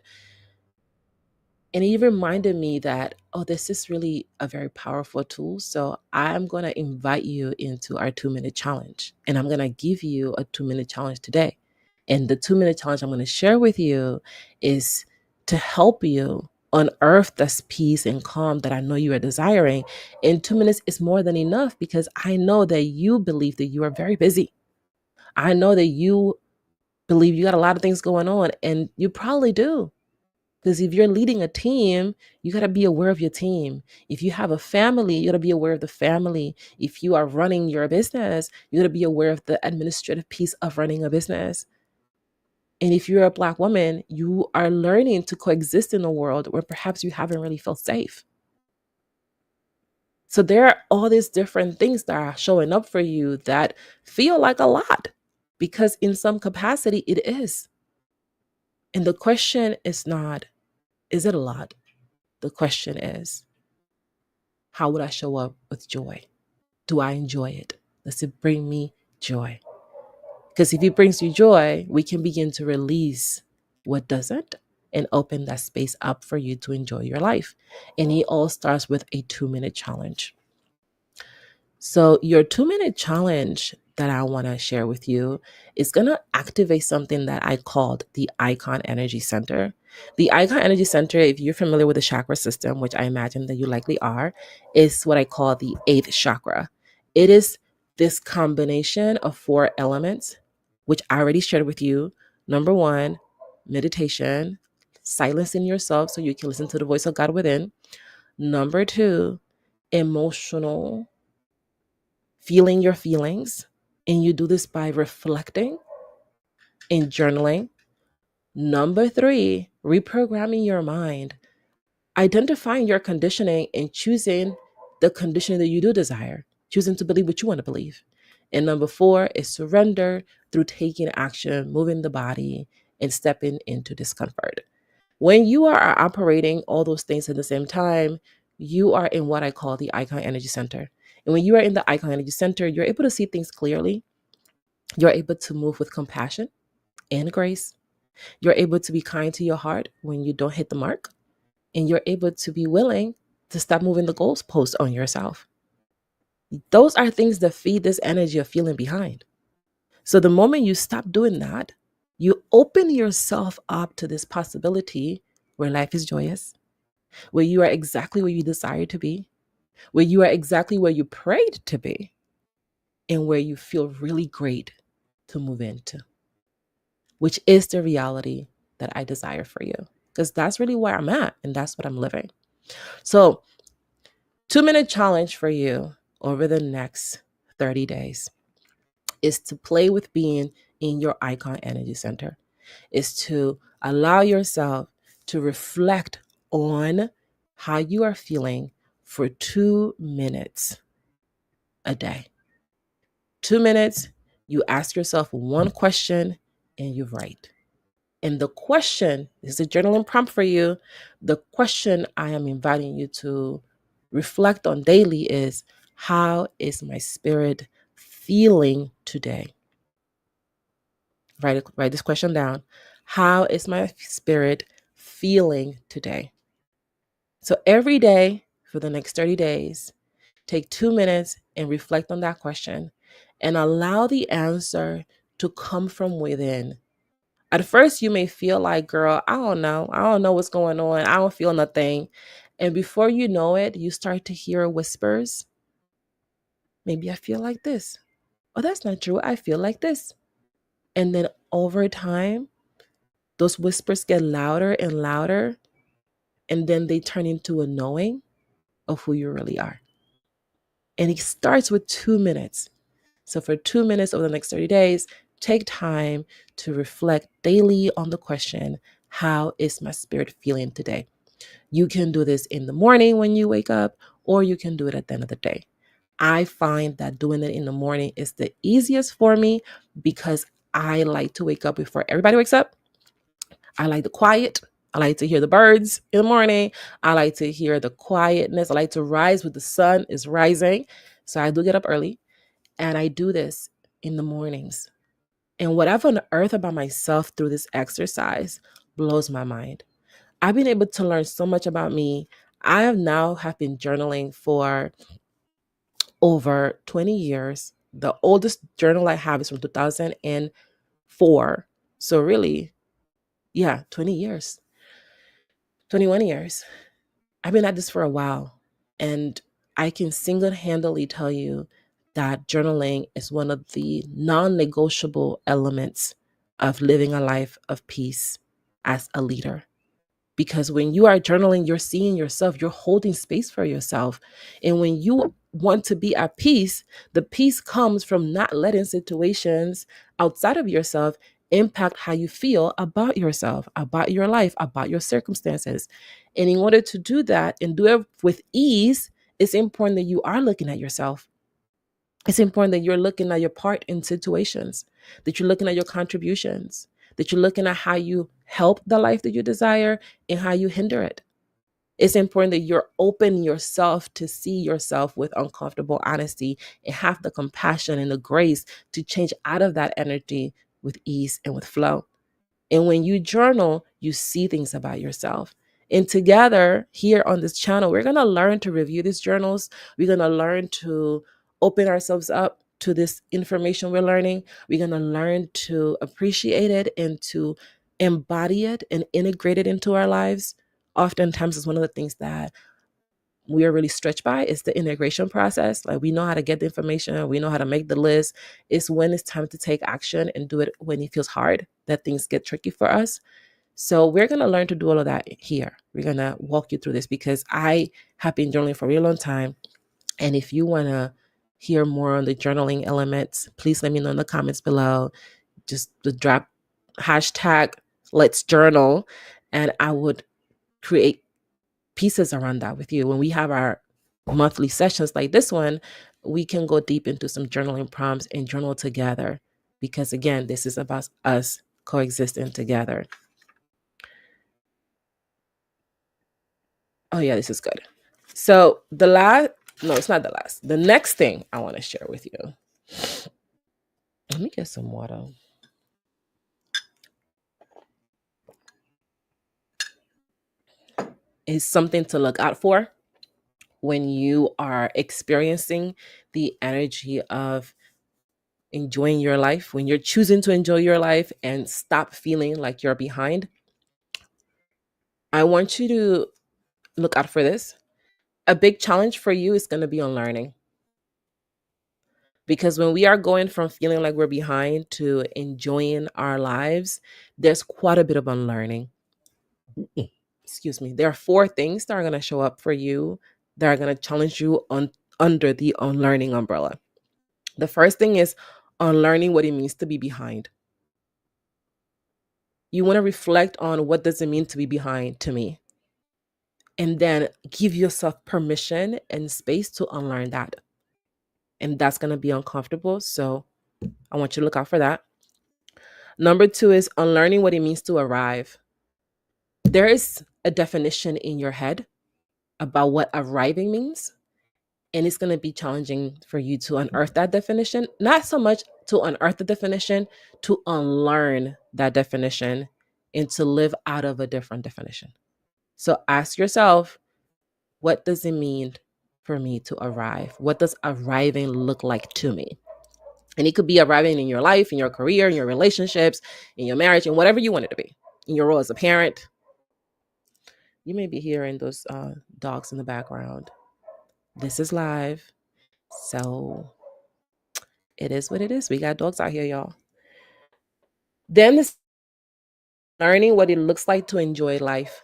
And it reminded me that, oh, this is really a very powerful tool. So I'm going to invite you into our 2-minute challenge. And I'm going to give you a 2-minute challenge today. And the 2-minute challenge I'm going to share with you is to help you unearth this peace and calm that I know you are desiring. In 2 minutes is more than enough because I know that you believe that you are very busy. I know that you believe you got a lot of things going on, and you probably do. Because if you're leading a team, you got to be aware of your team. If you have a family, you got to be aware of the family. If you are running your business, you got to be aware of the administrative piece of running a business. And if you're a Black woman, you are learning to coexist in a world where perhaps you haven't really felt safe. So there are all these different things that are showing up for you that feel like a lot, because in some capacity it is. And the question is not, is it a lot? The question is, how would I show up with joy? Do I enjoy it? Does it bring me joy? Because if it brings you joy, we can begin to release what doesn't and open that space up for you to enjoy your life. And it all starts with a 2-minute challenge. So your 2-minute challenge that I want to share with you is going to activate something that I called the Icon Energy Center. The Icon Energy Center, if you're familiar with the chakra system, which I imagine that you likely are, is what I call the 8th chakra. It is this combination of 4 elements, which I already shared with you. Number 1, meditation, silencing yourself so you can listen to the voice of God within. Number 2, emotional, feeling your feelings. And you do this by reflecting and journaling. Number 3, reprogramming your mind, identifying your conditioning and choosing the conditioning that you do desire, choosing to believe what you want to believe. And number 4 is surrender through taking action, moving the body, and stepping into discomfort. When you are operating all those things at the same time, you are in what I call the Icon Energy Center. And when you are in the Icon Energy Center, you're able to see things clearly. You're able to move with compassion and grace. You're able to be kind to your heart when you don't hit the mark. And you're able to be willing to stop moving the goalposts on yourself. Those are things that feed this energy of feeling behind. So the moment you stop doing that, you open yourself up to this possibility where life is joyous, where you are exactly where you desire to be, where you are exactly where you prayed to be, and where you feel really great to move into, which is the reality that I desire for you. Because that's really where I'm at, and that's what I'm living. So 2-minute challenge for you. over the next 30 days is to play with being in your icon energy center, is to allow yourself to reflect on how you are feeling for 2 minutes a day. 2 minutes, you ask yourself one question and you write. And the question, this is a journaling prompt for you. The question I am inviting you to reflect on daily is, how is my spirit feeling today? Write this question down. How is my spirit feeling today? So every day for the next 30 days, take 2 minutes and reflect on that question and allow the answer to come from within. At first, you may feel like, girl, I don't know. I don't know what's going on. I don't feel nothing. And before you know it, you start to hear whispers. Maybe I feel like this. Oh, that's not true. I feel like this. And then over time, those whispers get louder and louder. And then they turn into a knowing of who you really are. And it starts with 2 minutes. So for 2 minutes over the next 30 days, take time to reflect daily on the question, how is my spirit feeling today? You can do this in the morning when you wake up, or you can do it at the end of the day. I find that doing it in the morning is the easiest for me because I like to wake up before everybody wakes up. I like the quiet. I like to hear the birds in the morning. I like to hear the quietness. I like to rise with the sun is rising. So I do get up early. And I do this in the mornings. And what I've unearthed about myself through this exercise blows my mind. I've been able to learn so much about me. I have been journaling for over 20 years. The oldest journal I have is from 2004. So really, yeah, 20 years, 21 years. I've been at this for a while. And I can single-handedly tell you that journaling is one of the non-negotiable elements of living a life of peace as a leader. Because when you are journaling, you're seeing yourself, you're holding space for yourself. And when you want to be at peace, the peace comes from not letting situations outside of yourself impact how you feel about yourself, about your life, about your circumstances. And in order to do that and do it with ease, it's important that you are looking at yourself. It's important that you're looking at your part in situations, that you're looking at your contributions, that you're looking at how you help the life that you desire and how you hinder it. It's important that you're open yourself to see yourself with uncomfortable honesty and have the compassion and the grace to change out of that energy with ease and with flow. And when you journal, you see things about yourself. And together here on this channel, we're going to learn to review these journals. We're going to learn to open ourselves up to this information we're learning. We're going to learn to appreciate it and to embody it and integrate it into our lives. Oftentimes, it's one of the things that we are really stretched by is the integration process. Like, we know how to get the information, we know how to make the list. It's when it's time to take action and do it when it feels hard that things get tricky for us. So we're going to learn to do all of that here. We're going to walk you through this because I have been journaling for a really long time. And if you want to hear more on the journaling elements, please let me know in the comments below. Just drop hashtag let's journal, and I would create pieces around that with you. When we have our monthly sessions like this one, we can go deep into some journaling prompts and journal together. Because again, this is about us coexisting together. Oh yeah, this is good. So it's not the last. The next thing I want to share with you. Let me get some water. Is something to look out for when you are experiencing the energy of enjoying your life, when you're choosing to enjoy your life and stop feeling like you're behind. I want you to look out for this. A big challenge for you is going to be on learning. Because when we are going from feeling like we're behind to enjoying our lives, there's quite a bit of unlearning. Excuse me. There are 4 things that are going to show up for you that are going to challenge you on under the unlearning umbrella. The first thing is unlearning what it means to be behind. You want to reflect on what does it mean to be behind to me, and then give yourself permission and space to unlearn that. And that's going to be uncomfortable. So I want you to look out for that. Number 2 is unlearning what it means to arrive. There is a definition in your head about what arriving means. And it's going to be challenging for you to unearth that definition. Not so much to unearth the definition, to unlearn that definition and to live out of a different definition. So ask yourself, what does it mean for me to arrive? What does arriving look like to me? And it could be arriving in your life, in your career, in your relationships, in your marriage, and whatever you want it to be, in your role as a parent. You may be hearing those dogs in the background. This is live. So it is what it is. We got dogs out here, y'all. Then this learning what it looks like to enjoy life.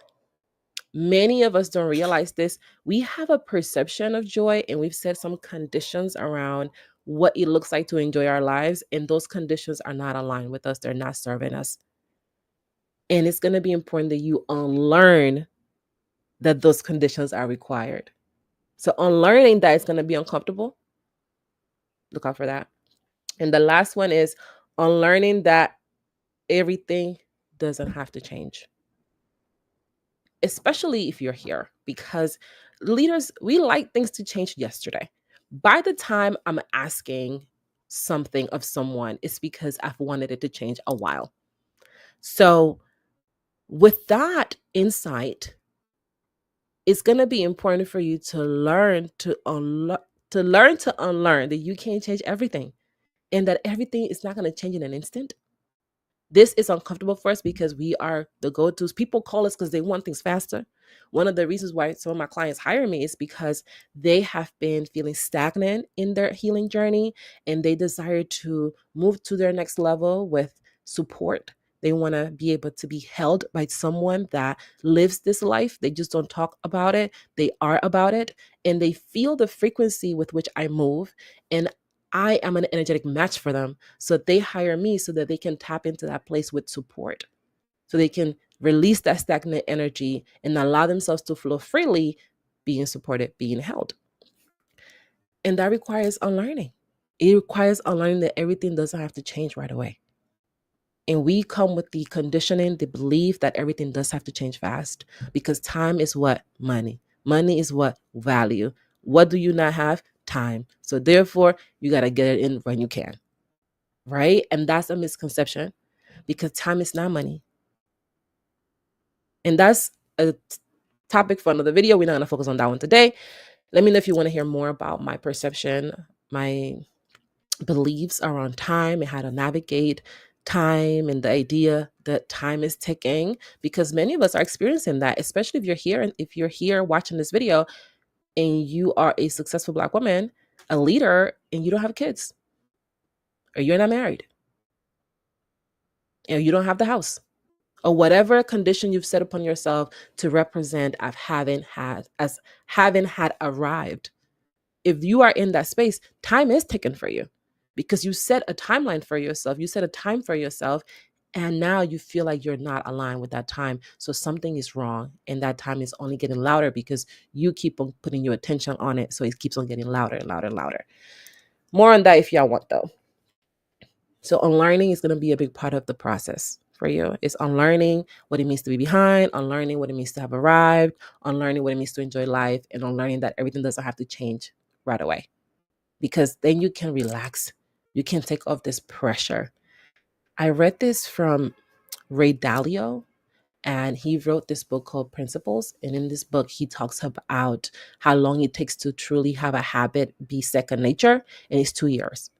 Many of us don't realize this. We have a perception of joy, and we've set some conditions around what it looks like to enjoy our lives. And those conditions are not aligned with us. They're not serving us. And it's going to be important that you unlearn that those conditions are required. So unlearning that is going to be uncomfortable. Look out for that. And the last one is unlearning that everything doesn't have to change, especially if you're here, because leaders, we like things to change yesterday. By the time I'm asking something of someone, it's because I've wanted it to change a while. So with that insight, it's going to be important for you to learn to unlearn that you can't change everything, and that everything is not going to change in an instant. This is uncomfortable for us because we are the go-tos. People call us because they want things faster. One of the reasons why some of my clients hire me is because they have been feeling stagnant in their healing journey, and they desire to move to their next level with support. They want to be able to be held by someone that lives this life. They just don't talk about it. They are about it, and they feel the frequency with which I move. And I am an energetic match for them. So they hire me so that they can tap into that place with support. So they can release that stagnant energy and allow themselves to flow freely, being supported, being held. And that requires unlearning. It requires unlearning that everything doesn't have to change right away. And we come with the conditioning, the belief that everything does have to change fast, because time is what? Money. Money is what? Value. What do you not have? Time. So therefore, you got to get it in when you can. Right? And that's a misconception, because time is not money. And that's a topic for another video. We're not going to focus on that one today. Let me know if you want to hear more about my perception, my beliefs around time and how to navigate time, and the idea that time is ticking, because many of us are experiencing that, especially if you're here watching this video and you are a successful Black woman, a leader, and you don't have kids, or you're not married, or you don't have the house, or whatever condition you've set upon yourself to represent as having had arrived. If you are in that space, time is taken for you, because you set a timeline for yourself. You set a time for yourself, and now you feel like you're not aligned with that time. So something is wrong, and that time is only getting louder because you keep on putting your attention on it. So it keeps on getting louder and louder and louder. More on that if y'all want, though. So unlearning is going to be a big part of the process for you. It's unlearning what it means to be behind, unlearning what it means to have arrived, unlearning what it means to enjoy life, and unlearning that everything doesn't have to change right away. Because then you can relax. You can take off this pressure. I read this from Ray Dalio, and he wrote this book called Principles. And in this book, he talks about how long it takes to truly have a habit be second nature, and it's 2 years.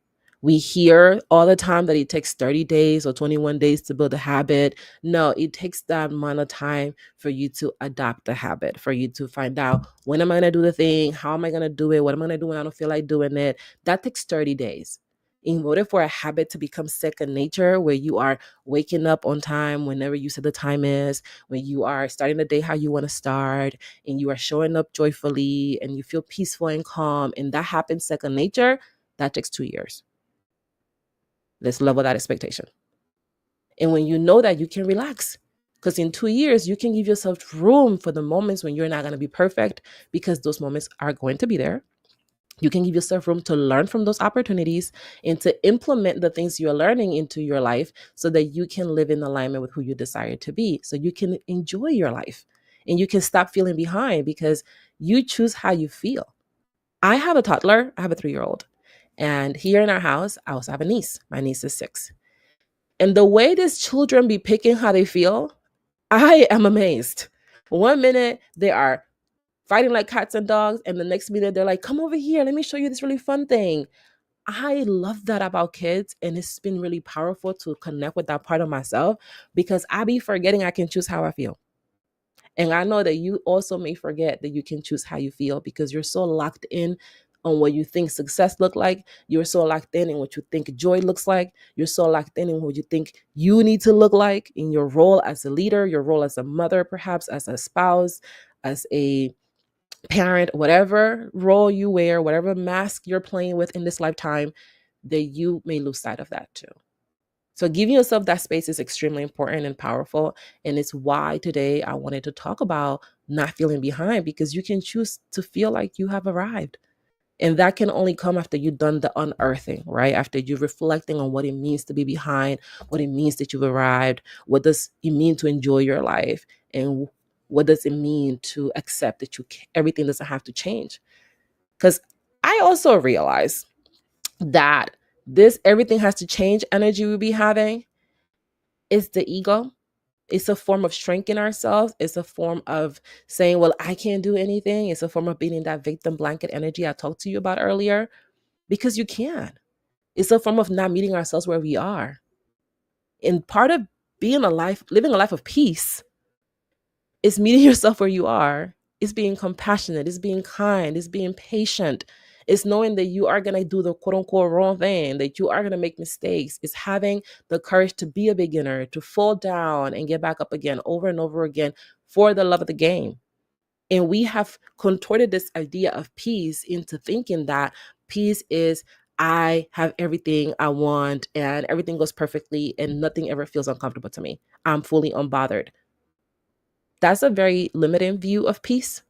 We hear all the time that it takes 30 days or 21 days to build a habit. No, it takes that amount of time for you to adopt the habit, for you to find out, when am I going to do the thing? How am I going to do it? What am I going to do when I don't feel like doing it? That takes 30 days. In order for a habit to become second nature, where you are waking up on time whenever you say the time is, when you are starting the day how you want to start, and you are showing up joyfully, and you feel peaceful and calm, and that happens second nature, that takes 2 years. Let's level that expectation. And when you know that, you can relax. Because in 2 years, you can give yourself room for the moments when you're not going to be perfect, because those moments are going to be there. You can give yourself room to learn from those opportunities and to implement the things you're learning into your life so that you can live in alignment with who you desire to be. So you can enjoy your life and you can stop feeling behind because you choose how you feel. I have a toddler, I have a 3-year-old. And here in our house, I also have a niece. My niece is 6. And the way these children be picking how they feel, I am amazed. One minute they are fighting like cats and dogs, and the next minute they're like, come over here, let me show you this really fun thing. I love that about kids, and it's been really powerful to connect with that part of myself because I be forgetting I can choose how I feel. And I know that you also may forget that you can choose how you feel because you're so locked in on what you think success look like. You're so locked in what you think joy looks like. You're so locked in what you think you need to look like in your role as a leader, your role as a mother, perhaps as a spouse, as a parent, whatever role you wear, whatever mask you're playing with in this lifetime, that you may lose sight of that too. So giving yourself that space is extremely important and powerful. And it's why today I wanted to talk about not feeling behind, because you can choose to feel like you have arrived. And that can only come after you've done the unearthing, right? After you're reflecting on what it means to be behind, what it means that you've arrived, what does it mean to enjoy your life, and what does it mean to accept that everything doesn't have to change. Because I also realize that this everything has to change energy we be having is the ego. It's a form of shrinking ourselves. It's a form of saying, well, I can't do anything. It's a form of being in that victim blanket energy I talked to you about earlier, because you can. It's a form of not meeting ourselves where we are. And part of living a life of peace, is meeting yourself where you are. It's being compassionate. It's being kind. It's being patient. It's knowing that you are going to do the quote unquote wrong thing, that you are going to make mistakes. It's having the courage to be a beginner, to fall down and get back up again over and over again for the love of the game. And we have contorted this idea of peace into thinking that peace is I have everything I want and everything goes perfectly and nothing ever feels uncomfortable to me. I'm fully unbothered. That's a very limiting view of peace.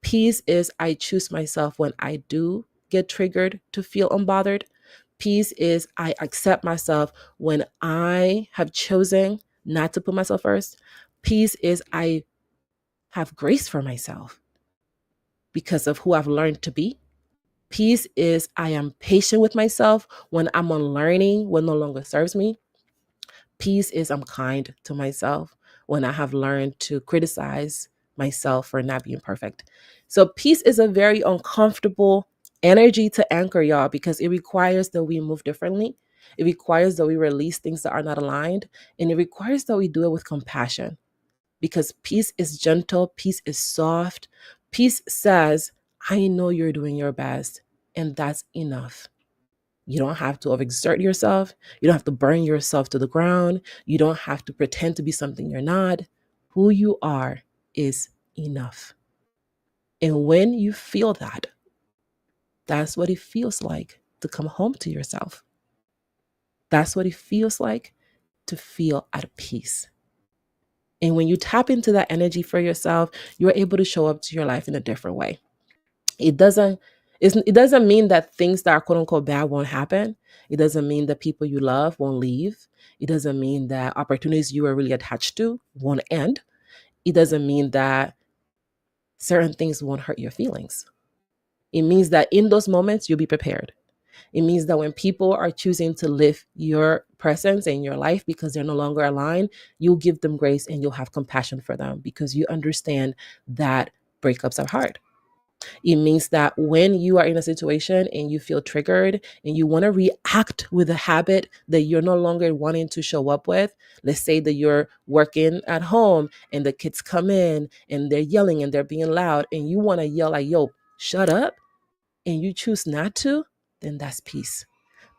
Peace is I choose myself when I do get triggered to feel unbothered. Peace is I accept myself when I have chosen not to put myself first. Peace is I have grace for myself because of who I've learned to be. Peace is I am patient with myself when I'm unlearning what no longer serves me. Peace is I'm kind to myself when I have learned to criticize myself for not being perfect. So peace is a very uncomfortable energy to anchor, y'all, because it requires that we move differently. It requires that we release things that are not aligned, and it requires that we do it with compassion, because peace is gentle, peace is soft. Peace says, I know you're doing your best, and that's enough. You don't have to overexert yourself. You don't have to burn yourself to the ground. You don't have to pretend to be something you're not. Who you are is enough. And when you feel that, that's what it feels like to come home to yourself. That's what it feels like to feel at peace. And when you tap into that energy for yourself, you're able to show up to your life in a different way. It doesn't it doesn't mean that things that are quote unquote bad won't happen. It doesn't mean that people you love won't leave. It doesn't mean that opportunities you are really attached to won't end. It doesn't mean that certain things won't hurt your feelings. It means that in those moments, you'll be prepared. It means that when people are choosing to live your presence in your life because they're no longer aligned, you'll give them grace and you'll have compassion for them because you understand that breakups are hard. It means that when you are in a situation and you feel triggered and you want to react with a habit that you're no longer wanting to show up with, let's say that you're working at home and the kids come in and they're yelling and they're being loud and you want to yell like, yo, shut up, and you choose not to, then that's peace.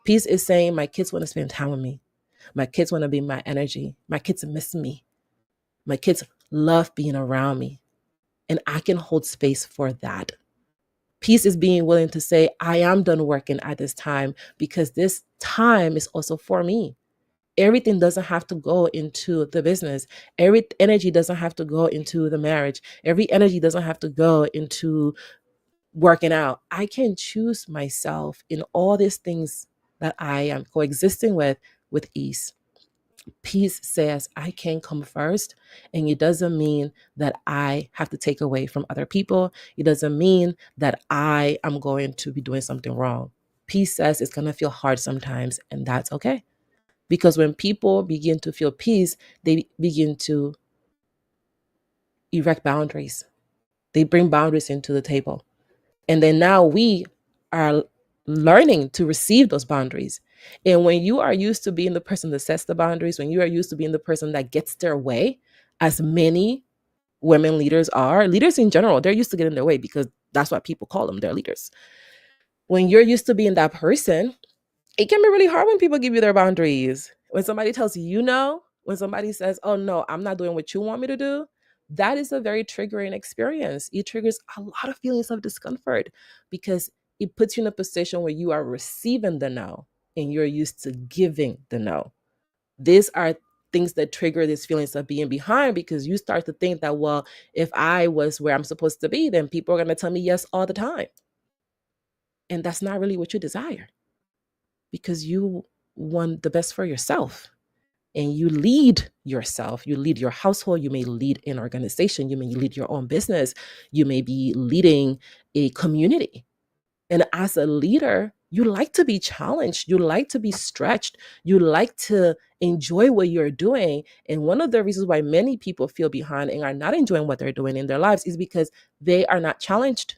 Peace is saying my kids want to spend time with me. My kids want to be my energy. My kids miss me. My kids love being around me. And I can hold space for that. Peace is being willing to say, I am done working at this time because this time is also for me. Everything doesn't have to go into the business. Every energy doesn't have to go into the marriage. Every energy doesn't have to go into working out. I can choose myself in all these things that I am coexisting with ease. Peace says I can come first, and it doesn't mean that I have to take away from other people. It doesn't mean that I am going to be doing something wrong. Peace says it's going to feel hard sometimes, and that's okay. Because when people begin to feel peace, they begin to erect boundaries. They bring boundaries into the table. And then now we are learning to receive those boundaries. And when you are used to being the person that sets the boundaries, when you are used to being the person that gets their way, as many women leaders are, leaders in general, they're used to getting their way because that's what people call them, they're leaders. When you're used to being that person, it can be really hard when people give you their boundaries. When somebody tells you, no, when somebody says, oh, no, I'm not doing what you want me to do, that is a very triggering experience. It triggers a lot of feelings of discomfort because it puts you in a position where you are receiving the no and you're used to giving the no. These are things that trigger these feelings of being behind because you start to think that, well, if I was where I'm supposed to be, then people are going to tell me yes all the time. And that's not really what you desire, because you want the best for yourself and you lead yourself. You lead your household. You may lead an organization. You may lead your own business. You may be leading a community. And as a leader, you like to be challenged. You like to be stretched. You like to enjoy what you're doing. And one of the reasons why many people feel behind and are not enjoying what they're doing in their lives is because they are not challenged.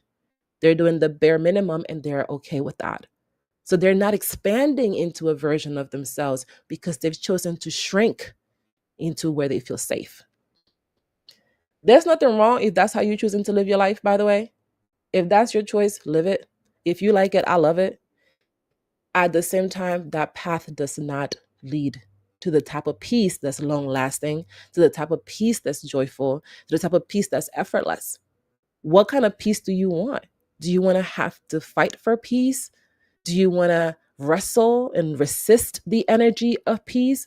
They're doing the bare minimum and they're okay with that. So they're not expanding into a version of themselves because they've chosen to shrink into where they feel safe. There's nothing wrong if that's how you're choosing to live your life, by the way. If that's your choice, live it. If you like it, I love it. At the same time, that path does not lead to the type of peace that's long lasting, to the type of peace that's joyful, to the type of peace that's effortless. What kind of peace do you want? Do you want to have to fight for peace? Do you want to wrestle and resist the energy of peace?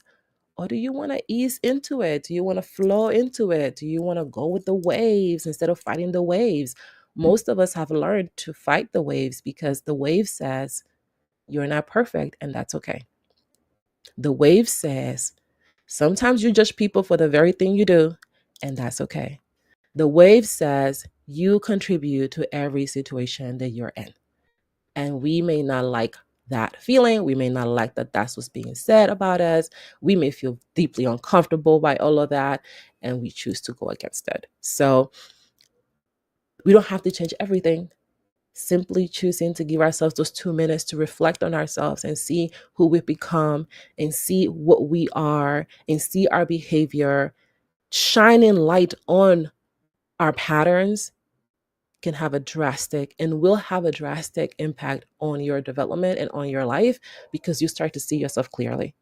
Or do you want to ease into it? Do you want to flow into it? Do you want to go with the waves instead of fighting the waves? Most of us have learned to fight the waves because the wave says you're not perfect and that's okay. The wave says sometimes you judge people for the very thing you do and that's okay. The wave says you contribute to every situation that you're in. And we may not like that feeling. We may not like that that's what's being said about us. We may feel deeply uncomfortable by all of that, and we choose to go against it. So we don't have to change everything. Simply choosing to give ourselves those 2 minutes to reflect on ourselves and see who we've become and see what we are and see our behavior, shining light on our patterns can have a drastic and will have a drastic impact on your development and on your life because you start to see yourself clearly.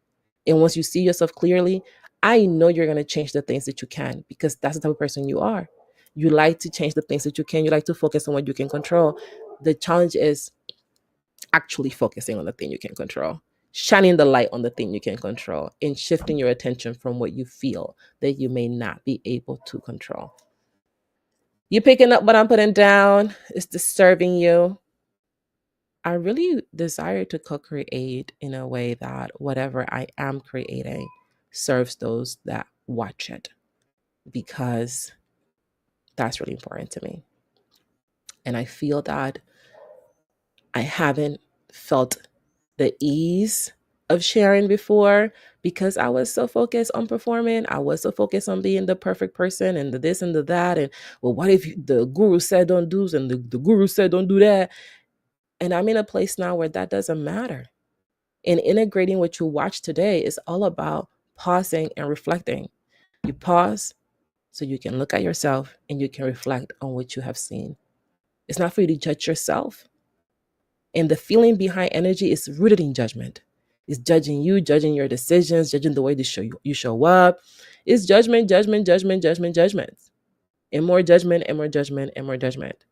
And once you see yourself clearly, I know you're going to change the things that you can because that's the type of person you are. You like to change the things that you can. You like to focus on what you can control. The challenge is actually focusing on the thing you can control, shining the light on the thing you can control, and shifting your attention from what you feel that you may not be able to control. You picking up what I'm putting down? It's disturbing you. I really desire to co-create in a way that whatever I am creating serves those that watch it, because that's really important to me. And I feel that I haven't felt the ease of sharing before because I was so focused on performing. I was so focused on being the perfect person and the this and the that. And well, what if the guru said don't do and the guru said don't do that? And I'm in a place now where that doesn't matter. And integrating what you watch today is all about pausing and reflecting. You pause so you can look at yourself and you can reflect on what you have seen. It's not for you to judge yourself. And the feeling behind energy is rooted in judgment. It's judging you, judging your decisions, judging the way you show up. It's judgment, judgment, judgment, judgment, judgment, and more judgment, and more judgment, and more judgment.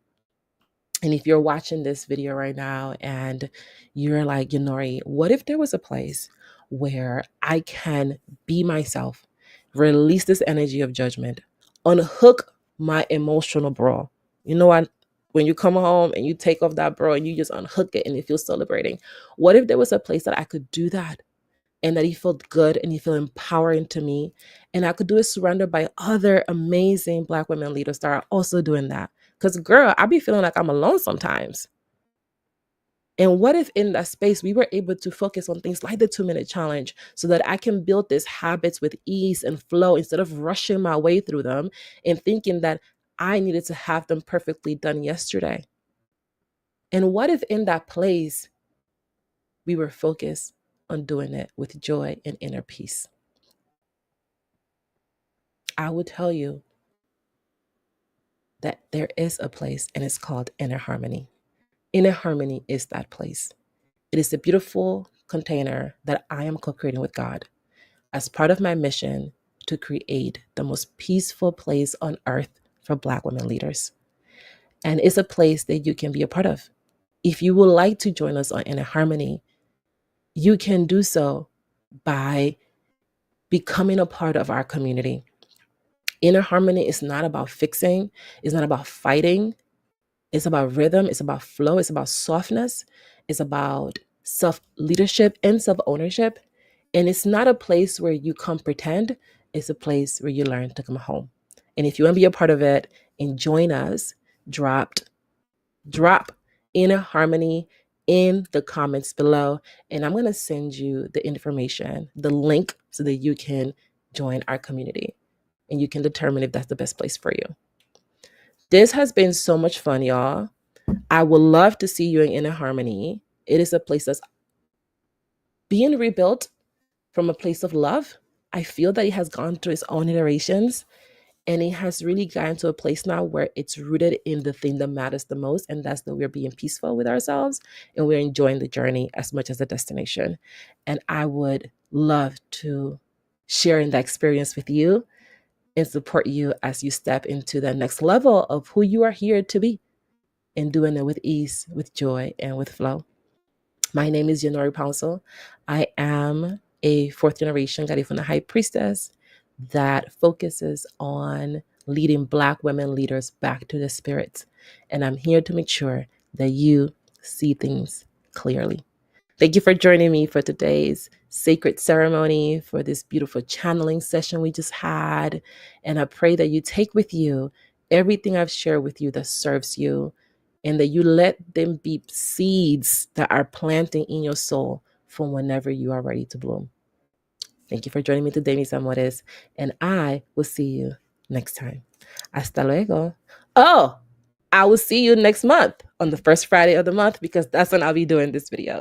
And if you're watching this video right now and you're like, Yanori, what if there was a place where I can be myself, release this energy of judgment, unhook my emotional bra? You know what? When you come home and you take off that bra and you just unhook it and it feels celebrating. What if there was a place that I could do that and that he felt good and he felt empowering to me? And I could do it surrounded by other amazing Black women leaders that are also doing that. Because, girl, I be feeling like I'm alone sometimes. And what if in that space we were able to focus on things like the 2-minute challenge so that I can build these habits with ease and flow instead of rushing my way through them and thinking that I needed to have them perfectly done yesterday? And what if in that place we were focused on doing it with joy and inner peace? I would tell you that there is a place, and it's called inner harmony. Inner harmony is that place. It is a beautiful container that I am co-creating with God as part of my mission to create the most peaceful place on earth for Black women leaders. And it's a place that you can be a part of. If you would like to join us on Inner Harmony, you can do so by becoming a part of our community. Inner Harmony is not about fixing, it's not about fighting. It's about rhythm, it's about flow, it's about softness, it's about self-leadership and self-ownership. And it's not a place where you come pretend, it's a place where you learn to come home. And if you want to be a part of it and join us, drop Inner Harmony in the comments below. And I'm going to send you the information, the link, so that you can join our community and you can determine if that's the best place for you. This has been so much fun, y'all. I would love to see you in Inner Harmony. It is a place that's being rebuilt from a place of love. I feel that it has gone through its own iterations, and it has really gotten to a place now where it's rooted in the thing that matters the most, and that's that we're being peaceful with ourselves and we're enjoying the journey as much as the destination. And I would love to share in that experience with you and support you as you step into the next level of who you are here to be, and doing it with ease, with joy, and with flow. My name is Yanori Pouncil. I am a 4th generation Garifuna High Priestess that focuses on leading Black women leaders back to the spirit. And I'm here to make sure that you see things clearly. Thank you for joining me for today's sacred ceremony, for this beautiful channeling session we just had. And I pray that you take with you everything I've shared with you that serves you, and that you let them be seeds that are planting in your soul for whenever you are ready to bloom. Thank you for joining me today, mis amores, and I will see you next time. Hasta luego. Oh, I will see you next month on the first Friday of the month, because that's when I'll be doing this video.